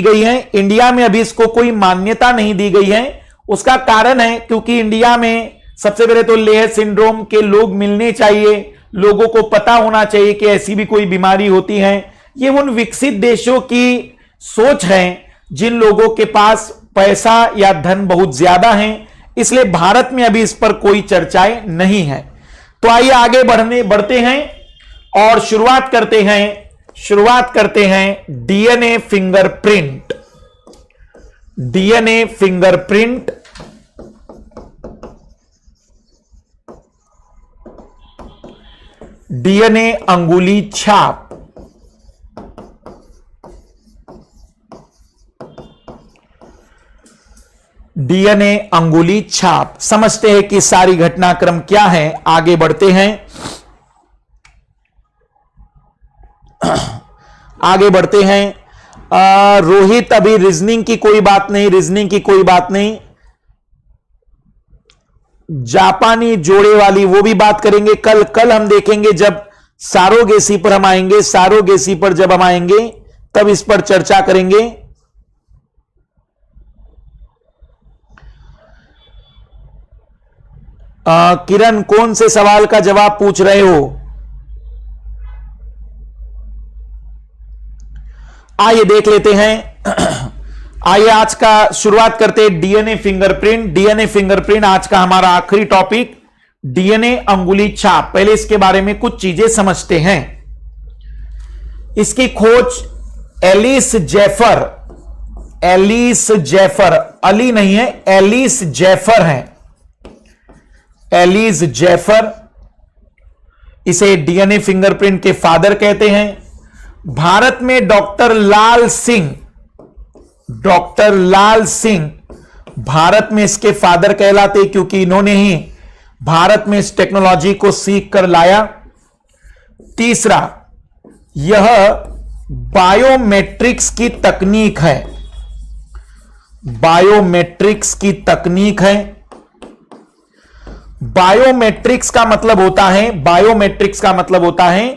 गई है। उसका कारण है क्योंकि इंडिया में सबसे पहले तो लेह सिंड्रोम के लोग मिलने चाहिए, लोगों को पता होना चाहिए कि ऐसी भी कोई बीमारी होती है। ये उन विकसित देशों की सोच है जिन लोगों के पास पैसा या धन बहुत ज्यादा है, इसलिए भारत में अभी इस पर कोई चर्चाएं नहीं है। तो आइए आगे बढ़ते हैं और शुरुआत करते हैं डीएनए फिंगरप्रिंट। डीएनए अंगुली छाप। डीएनए अंगुली छाप समझते हैं कि सारी घटनाक्रम क्या है। आगे बढ़ते हैं। रोहित अभी रीजनिंग की कोई बात नहीं। जापानी जोड़े वाली वो भी बात करेंगे कल हम देखेंगे जब सारोगेसी पर हम आएंगे। तब इस पर चर्चा करेंगे। किरण कौन से सवाल का जवाब पूछ रहे हो? आइए देख लेते हैं। आइए आज का शुरुआत करते हैं डीएनए फिंगरप्रिंट आज का हमारा आखिरी टॉपिक, डीएनए अंगुली छाप। पहले इसके बारे में कुछ चीजें समझते हैं। इसकी खोज एलिस जेफर, अली नहीं है, एलिस जेफर है। एलिस जेफर, इसे डीएनए फिंगरप्रिंट के फादर कहते हैं। भारत में डॉक्टर लाल सिंह भारत में इसके फादर कहलाते, क्योंकि इन्होंने ही भारत में इस टेक्नोलॉजी को सीख कर लाया। तीसरा, यह बायोमेट्रिक्स की तकनीक है। बायोमेट्रिक्स की तकनीक है। बायोमेट्रिक्स का मतलब होता है, बायोमेट्रिक्स का मतलब होता है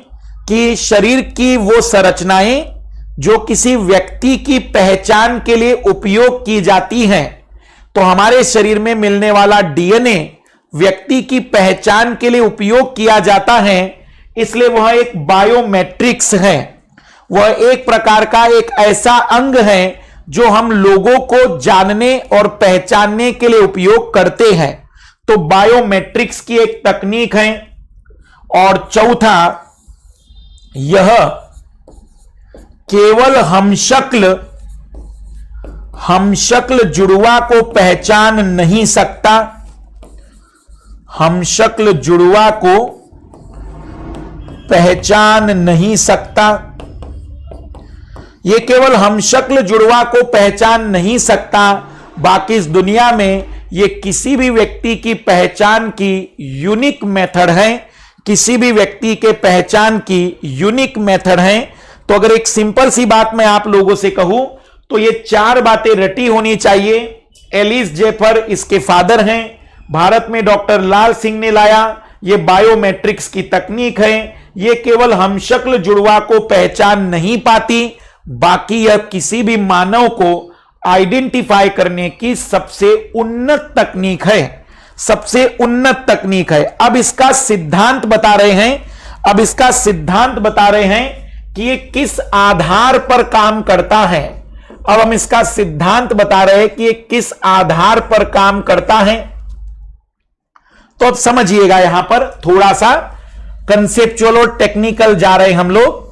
कि शरीर की वो संरचनाएं जो किसी व्यक्ति की पहचान के लिए उपयोग की जाती हैं। तो हमारे शरीर में मिलने वाला डीएनए व्यक्ति की पहचान के लिए उपयोग किया जाता है, इसलिए वह एक बायोमेट्रिक्स है। वह एक प्रकार का एक ऐसा अंग है जो हम लोगों को जानने और पहचानने के लिए उपयोग करते हैं। तो बायोमेट्रिक्स की एक तकनीक है। और चौथा, यह केवल हमशक्ल जुड़वा को पहचान नहीं सकता। हमशक्ल जुड़वा को पहचान नहीं सकता। यह केवल हमशक्ल जुड़वा को पहचान नहीं सकता, बाकी इस दुनिया में यह किसी भी व्यक्ति की पहचान की यूनिक मेथड है। किसी भी व्यक्ति के पहचान की यूनिक मेथड है। तो अगर एक सिंपल सी बात मैं आप लोगों से कहूं तो ये 4 बातें रटी होनी चाहिए। एलिस जेफर इसके फादर हैं। भारत में डॉक्टर लाल सिंह ने लाया। ये बायोमेट्रिक्स की तकनीक है। ये केवल हमशक्ल जुड़वा को पहचान नहीं पाती, बाकी यह किसी भी मानव को आइडेंटिफाई करने की सबसे उन्नत तकनीक है। सबसे उन्नत तकनीक है। अब इसका सिद्धांत बता रहे हैं कि ये किस आधार पर काम करता है। अब हम इसका सिद्धांत बता रहे हैं कि ये किस आधार पर काम करता है। तो अब समझिएगा, यहां पर थोड़ा सा कंसेप्चुअल और टेक्निकल जा रहे हैं हम लोग।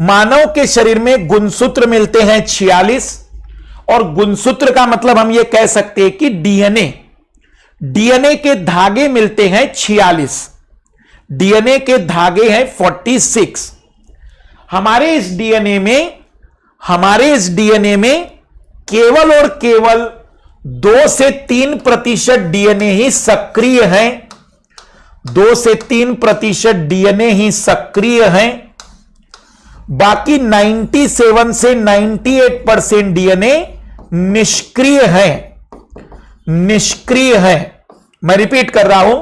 मानव के शरीर में गुणसूत्र मिलते हैं 46, और गुणसूत्र का मतलब हम ये कह सकते हैं कि डीएनए के धागे मिलते हैं 46। डीएनए के धागे हैं 46। हमारे इस डीएनए में केवल और केवल 2 से 3% डीएनए ही सक्रिय है। 2 से 3% डीएनए ही सक्रिय है। बाकी 97 से 98% डीएनए निष्क्रिय है। निष्क्रिय है। मैं रिपीट कर रहा हूं,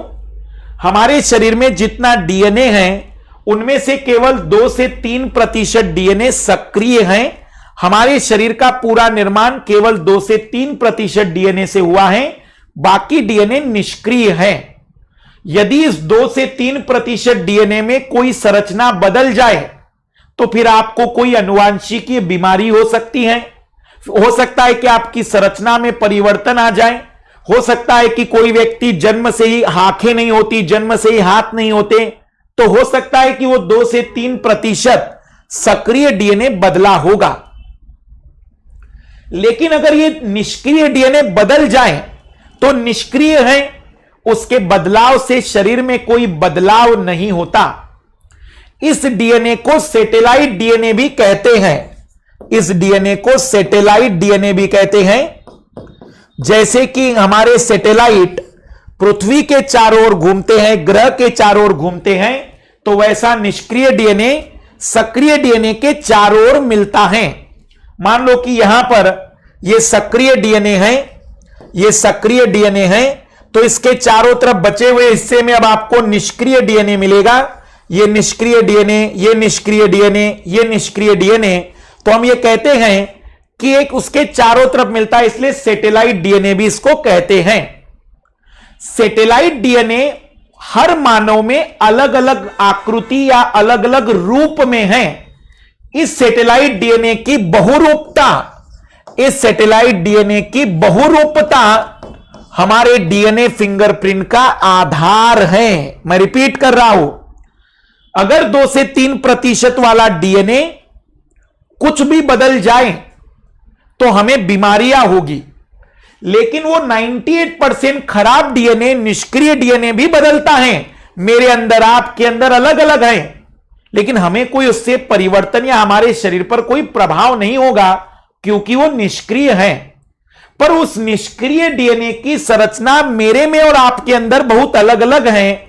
हमारे शरीर में जितना डीएनए है उनमें से केवल 2 से 3% डीएनए सक्रिय है। हमारे शरीर का पूरा निर्माण केवल 2 से 3% डीएनए से हुआ है, बाकी डीएनए निष्क्रिय है। यदि इस 2 से 3% डीएनए में कोई संरचना बदल जाए तो फिर आपको कोई आनुवांशिकीय बीमारी हो सकती है। हो सकता है कि आपकी संरचना में परिवर्तन आ जाए। हो सकता है कि कोई व्यक्ति जन्म से ही आंखें नहीं होती, जन्म से ही हाथ नहीं होते, तो हो सकता है कि वो 2 से 3% सक्रिय डीएनए बदला होगा। लेकिन अगर ये निष्क्रिय डीएनए बदल जाए तो निष्क्रिय है, उसके बदलाव से शरीर में कोई बदलाव नहीं होता। इस डीएनए को सैटेलाइट डीएनए भी कहते हैं। इस डीएनए को सैटेलाइट डीएनए भी कहते हैं। जैसे कि हमारे सैटेलाइट पृथ्वी के चारों ओर घूमते हैं, ग्रह के चारों ओर घूमते हैं, तो वैसा निष्क्रिय डीएनए सक्रिय डीएनए के चारों ओर मिलता है। मान लो कि यहां पर यह सक्रिय डीएनए है, यह सक्रिय डीएनए है, तो इसके चारों तरफ बचे हुए हिस्से में अब आपको निष्क्रिय डीएनए मिलेगा। यह निष्क्रिय डीएनए, यह निष्क्रिय डीएनए, यह निष्क्रिय डीएनए। तो हम ये कहते हैं कि एक उसके चारों तरफ मिलता है, इसलिए सैटेलाइट डीएनए भी इसको कहते हैं। सैटेलाइट डीएनए हर मानव में अलग अलग आकृति या अलग अलग रूप में है। इस सैटेलाइट डीएनए की बहुरूपता, इस सैटेलाइट डीएनए की बहुरूपता हमारे डीएनए फिंगरप्रिंट का आधार है। मैं रिपीट कर रहा हूं, अगर 2 से 3% वाला डीएनए कुछ भी बदल जाए तो हमें बीमारियां होगी, लेकिन वो 98% खराब डीएनए, निष्क्रिय डीएनए भी बदलता है। मेरे अंदर, आपके अंदर अलग अलग है, लेकिन हमें कोई उससे परिवर्तन या हमारे शरीर पर कोई प्रभाव नहीं होगा क्योंकि वो निष्क्रिय है। पर उस निष्क्रिय डीएनए की संरचना मेरे में और आपके अंदर बहुत अलग अलग है,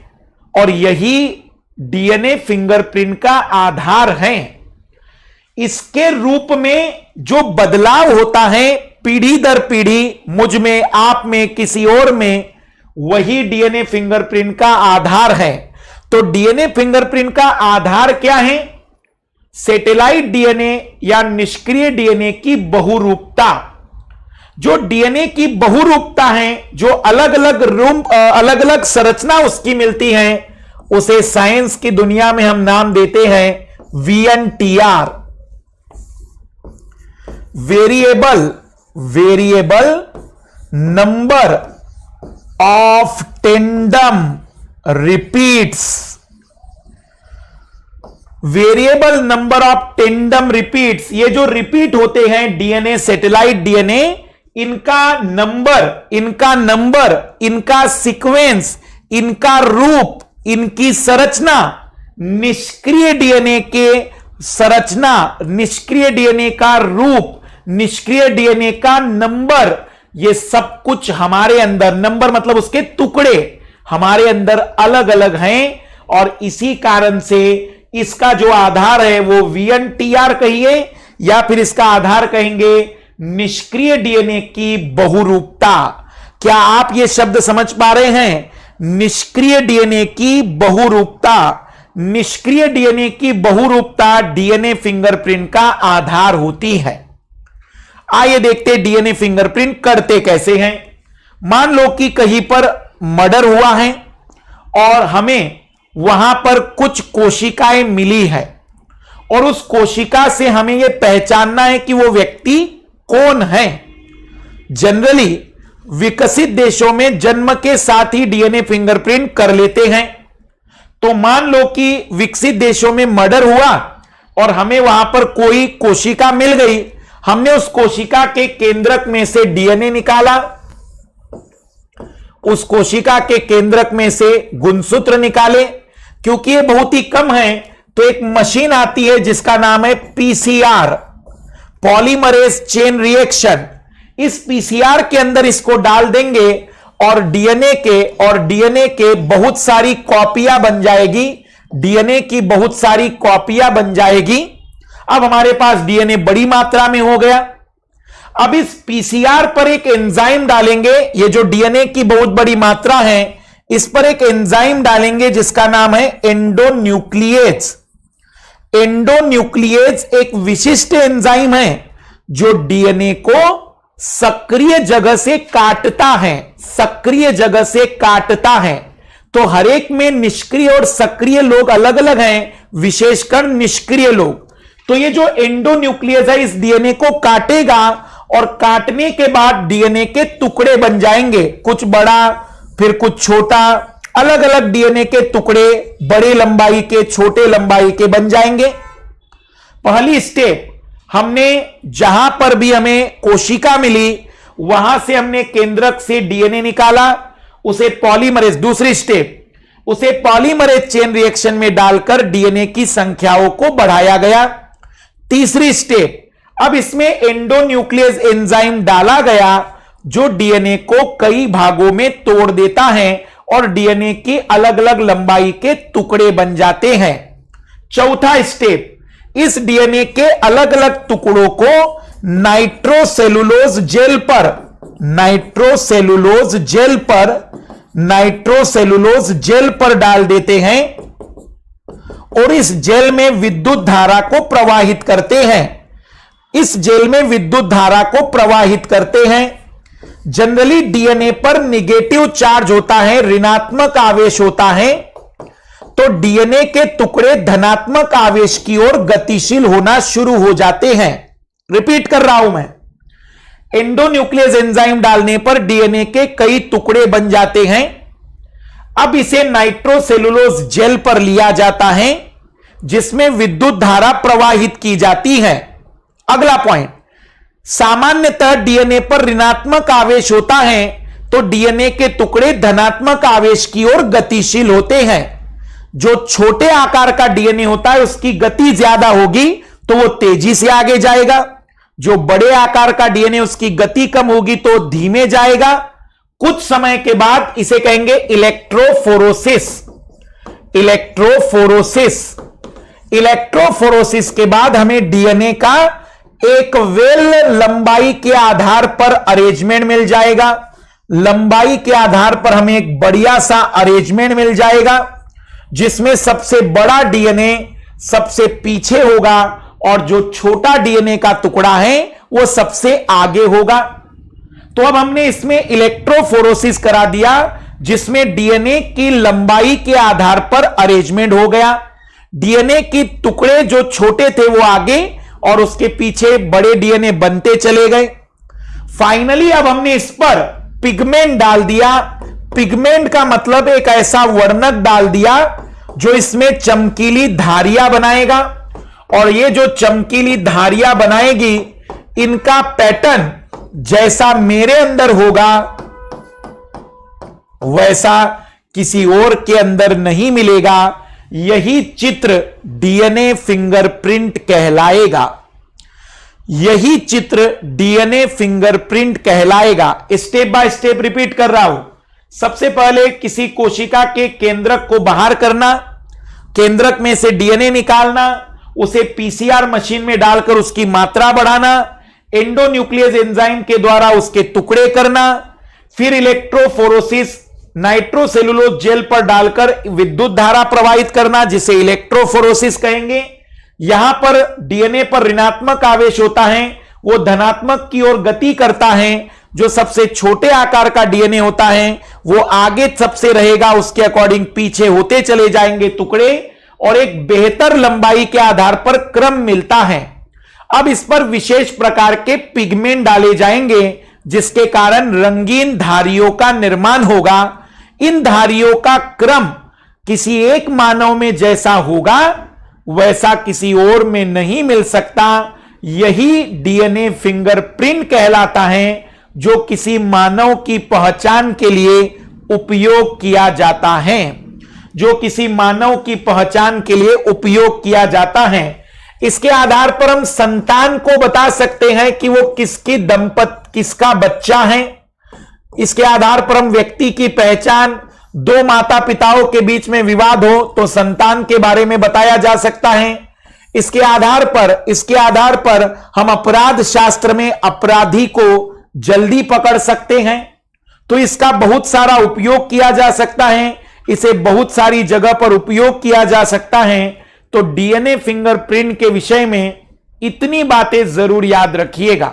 और यही डीएनए फिंगरप्रिंट का आधार हैं। इसके रूप में जो बदलाव होता है पीढ़ी दर पीढ़ी, मुझ में, आप में, किसी और में, वही डीएनए फिंगरप्रिंट का आधार है। तो डीएनए फिंगरप्रिंट का आधार क्या है? सैटेलाइट डीएनए या निष्क्रिय डीएनए की बहुरूपता। जो डीएनए की बहुरूपता है, जो अलग अलग संरचना उसकी मिलती है, उसे साइंस की दुनिया में हम नाम देते हैं VNTR, variable number of tandem repeats. Variable number of tandem repeats, ये जो रिपीट होते हैं डीएनए, सैटेलाइट डीएनए, इनका नंबर, इनका सीक्वेंस, इनका रूप, इनकी संरचना निष्क्रिय डीएनए के संरचना, निष्क्रिय डीएनए का रूप, निष्क्रिय डीएनए का नंबर, ये सब कुछ हमारे अंदर, नंबर मतलब उसके टुकड़े हमारे अंदर अलग अलग हैं। और इसी कारण से इसका जो आधार है वो VNTR कहिए, या फिर इसका आधार कहेंगे निष्क्रिय डीएनए की बहुरूपता। क्या आप ये शब्द समझ पा रहे हैं? निष्क्रिय डीएनए की बहुरूपता। निष्क्रिय डीएनए की बहुरूपता डीएनए फिंगरप्रिंट का आधार होती है। आइए देखते हैं डीएनए फिंगरप्रिंट करते कैसे हैं। मान लो कि कहीं पर मर्डर हुआ है और हमें वहां पर कुछ कोशिकाएं मिली है, और उस कोशिका से हमें यह पहचानना है कि वो व्यक्ति कौन है। जनरली विकसित देशों में जन्म के साथ ही डीएनए फिंगरप्रिंट कर लेते हैं। तो मान लो कि विकसित देशों में मर्डर हुआ और हमें वहां पर कोई कोशिका मिल गई, हमने उस कोशिका के केंद्रक में से डीएनए निकाला, उस कोशिका के केंद्रक में से गुणसूत्र निकाले। क्योंकि ये बहुत ही कम है तो एक मशीन आती है जिसका नाम है PCR, पॉलीमरेज चेन रिएक्शन। इस PCR के अंदर इसको डाल देंगे और डीएनए के बहुत सारी कॉपियां बन जाएगी, डीएनए की बहुत सारी कॉपियां बन जाएगी। अब हमारे पास डीएनए बड़ी मात्रा में हो गया। अब इस PCR पर एक एंजाइम डालेंगे, ये जो डीएनए की बहुत बड़ी मात्रा है इस पर एक एंजाइम डालेंगे जिसका नाम है एंडोन्यूक्लिएज। एंडोन्यूक्लिएज एक विशिष्ट एंजाइम है जो डीएनए को सक्रिय जगह से काटता है, सक्रिय जगह से काटता है। तो हर एक में निष्क्रिय और सक्रिय लोग अलग अलग हैं, विशेषकर निष्क्रिय लोग। तो ये जो एंडोन्यूक्लियस है इस डीएनए को काटेगा और काटने के बाद डीएनए के टुकड़े बन जाएंगे, कुछ बड़ा फिर कुछ छोटा, अलग अलग डीएनए के टुकड़े बड़े लंबाई के, छोटे लंबाई के बन जाएंगे। पहली स्टेप, हमने जहां पर भी हमें कोशिका मिली वहां से हमने केंद्रक से डीएनए निकाला, उसे पॉलीमरेज, दूसरी स्टेप, उसे पॉलीमरेज चेन रिएक्शन में डालकर डीएनए की संख्याओं को बढ़ाया गया। तीसरी स्टेप, अब इसमें एंडोन्यूक्लियस एंजाइम डाला गया जो डीएनए को कई भागों में तोड़ देता है और डीएनए की अलग अलग लंबाई के टुकड़े बन जाते हैं। चौथा स्टेप, इस डीएनए के अलग अलग टुकड़ों को नाइट्रोसेलुलोज जेल पर डाल देते हैं और इस जेल में विद्युत धारा को प्रवाहित करते हैं। इस जेल में विद्युत धारा को प्रवाहित करते हैं। जनरली डीएनए पर निगेटिव चार्ज होता है, ऋणात्मक आवेश होता है, तो डीएनए के टुकड़े धनात्मक आवेश की ओर गतिशील होना शुरू हो जाते हैं। रिपीट कर रहा हूं मैं, एंडोन्यूक्लियस एंजाइम डालने पर डीएनए के कई टुकड़े बन जाते हैं। अब इसे नाइट्रोसेलुलोज जेल पर लिया जाता है जिसमें विद्युत धारा प्रवाहित की जाती है। अगला पॉइंट, सामान्यतः डीएनए पर ऋणात्मक आवेश होता है तो डीएनए के टुकड़े धनात्मक आवेश की ओर गतिशील होते हैं। जो छोटे आकार का डीएनए होता है उसकी गति ज्यादा होगी तो वो तेजी से आगे जाएगा, जो बड़े आकार का डीएनए उसकी गति कम होगी तो धीमे जाएगा। कुछ समय के बाद इसे कहेंगे इलेक्ट्रोफोरोसिस। इलेक्ट्रोफोरोसिस। इलेक्ट्रोफोरोसिस के बाद हमें डीएनए का एक वेल लंबाई के आधार पर अरेंजमेंट मिल जाएगा। लंबाई के आधार पर हमें एक बढ़िया सा अरेंजमेंट मिल जाएगा, जिसमें सबसे बड़ा डीएनए सबसे पीछे होगा और जो छोटा डीएनए का टुकड़ा है वो सबसे आगे होगा। तो अब हमने इसमें इलेक्ट्रोफोरोसिस करा दिया, जिसमें डीएनए की लंबाई के आधार पर अरेंजमेंट हो गया। डीएनए के टुकड़े जो छोटे थे वो आगे और उसके पीछे बड़े डीएनए बनते चले गए। फाइनली अब हमने इस पर पिगमेंट डाल दिया। पिगमेंट का मतलब एक ऐसा वर्णक डाल दिया जो इसमें चमकीली धारियां बनाएगा, और ये जो चमकीली धारियां बनाएगी इनका पैटर्न जैसा मेरे अंदर होगा वैसा किसी और के अंदर नहीं मिलेगा। यही चित्र डीएनए फिंगरप्रिंट कहलाएगा। यही चित्र डीएनए फिंगरप्रिंट कहलाएगा। स्टेप बाय स्टेप रिपीट कर रहा हूं। सबसे पहले किसी कोशिका के केंद्रक को बाहर करना, केंद्रक में से डीएनए निकालना, उसे पीसीआर मशीन में डालकर उसकी मात्रा बढ़ाना, एंडोन्यूक्लियस एंजाइम के द्वारा उसके टुकड़े करना, फिर इलेक्ट्रोफोरोसिस नाइट्रोसेलुलोज जेल पर डालकर विद्युत धारा प्रवाहित करना, जिसे इलेक्ट्रोफोरोसिस कहेंगे। यहां पर डीएनए पर ऋणात्मक आवेश होता है, वो धनात्मक की ओर गति करता है। जो सबसे छोटे आकार का डीएनए होता है वो आगे सबसे रहेगा, उसके अकॉर्डिंग पीछे होते चले जाएंगे टुकड़े, और एक बेहतर लंबाई के आधार पर क्रम मिलता है। अब इस पर विशेष प्रकार के पिगमेंट डाले जाएंगे, जिसके कारण रंगीन धारियों का निर्माण होगा। इन धारियों का क्रम किसी एक मानव में जैसा होगा वैसा किसी और में नहीं मिल सकता। यही डीएनए फिंगरप्रिंट कहलाता है, जो किसी मानव की पहचान के लिए उपयोग किया जाता है। जो किसी मानव की पहचान के लिए उपयोग किया जाता है। इसके आधार पर हम संतान को बता सकते हैं कि वो किसका बच्चा है। इसके आधार पर हम व्यक्ति की पहचान, दो माता पिताओं के बीच में विवाद हो तो संतान के बारे में बताया जा सकता है। इसके आधार पर हम अपराध शास्त्र में अपराधी को जल्दी पकड़ सकते हैं। तो इसका बहुत सारा उपयोग किया जा सकता है, इसे बहुत सारी जगह पर उपयोग किया जा सकता है। तो डीएनए फिंगरप्रिंट के विषय में इतनी बातें जरूर याद रखिएगा,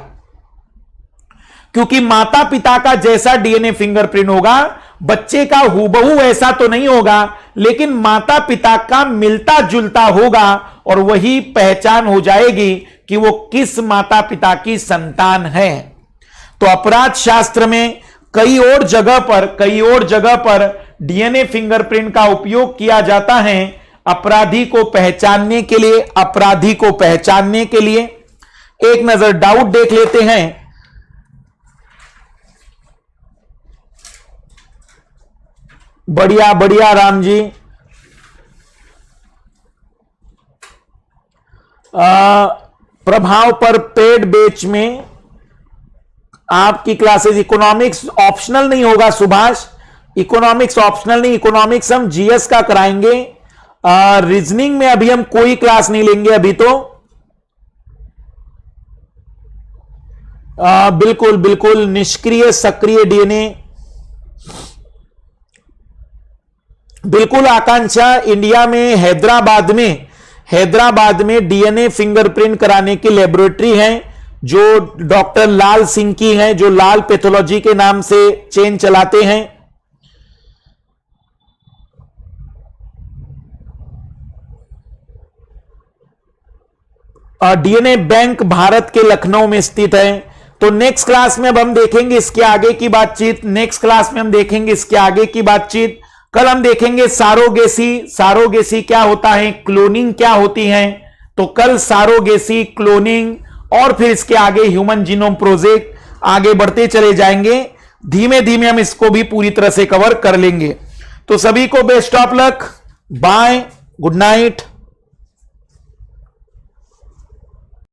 क्योंकि माता पिता का जैसा डीएनए फिंगरप्रिंट होगा बच्चे का हूबहू ऐसा तो नहीं होगा, लेकिन माता पिता का मिलता जुलता होगा, और वही पहचान हो जाएगी कि वो किस माता पिता की संतान है। तो अपराध शास्त्र में कई और जगह पर डीएनए फिंगरप्रिंट का उपयोग किया जाता है अपराधी को पहचानने के लिए। एक नजर डाउट देख लेते हैं। बढ़िया राम जी। प्रभाव पर पेड बैच में आपकी क्लासेस इकोनॉमिक्स ऑप्शनल नहीं होगा सुभाष, इकोनॉमिक्स ऑप्शनल नहीं, इकोनॉमिक्स हम जीएस का कराएंगे। रीजनिंग में अभी हम कोई क्लास नहीं लेंगे अभी तो। बिल्कुल निष्क्रिय सक्रिय डीएनए, बिल्कुल आकांक्षा। इंडिया में हैदराबाद में डीएनए फिंगरप्रिंट कराने की लेबोरेटरी है, जो डॉक्टर लाल सिंह की है, जो लाल पैथोलॉजी के नाम से चेन चलाते हैं। डीएनए बैंक भारत के लखनऊ में स्थित है। तो नेक्स्ट क्लास में अब हम देखेंगे इसके आगे की बातचीत। कल हम देखेंगे सारोगेसी क्या होता है, क्लोनिंग क्या होती है। तो कल सारोगेसी, क्लोनिंग और फिर इसके आगे ह्यूमन जीनोम प्रोजेक्ट आगे बढ़ते चले जाएंगे। धीमे धीमे हम इसको भी पूरी तरह से कवर कर लेंगे। तो सभी को best of luck, bye, good night.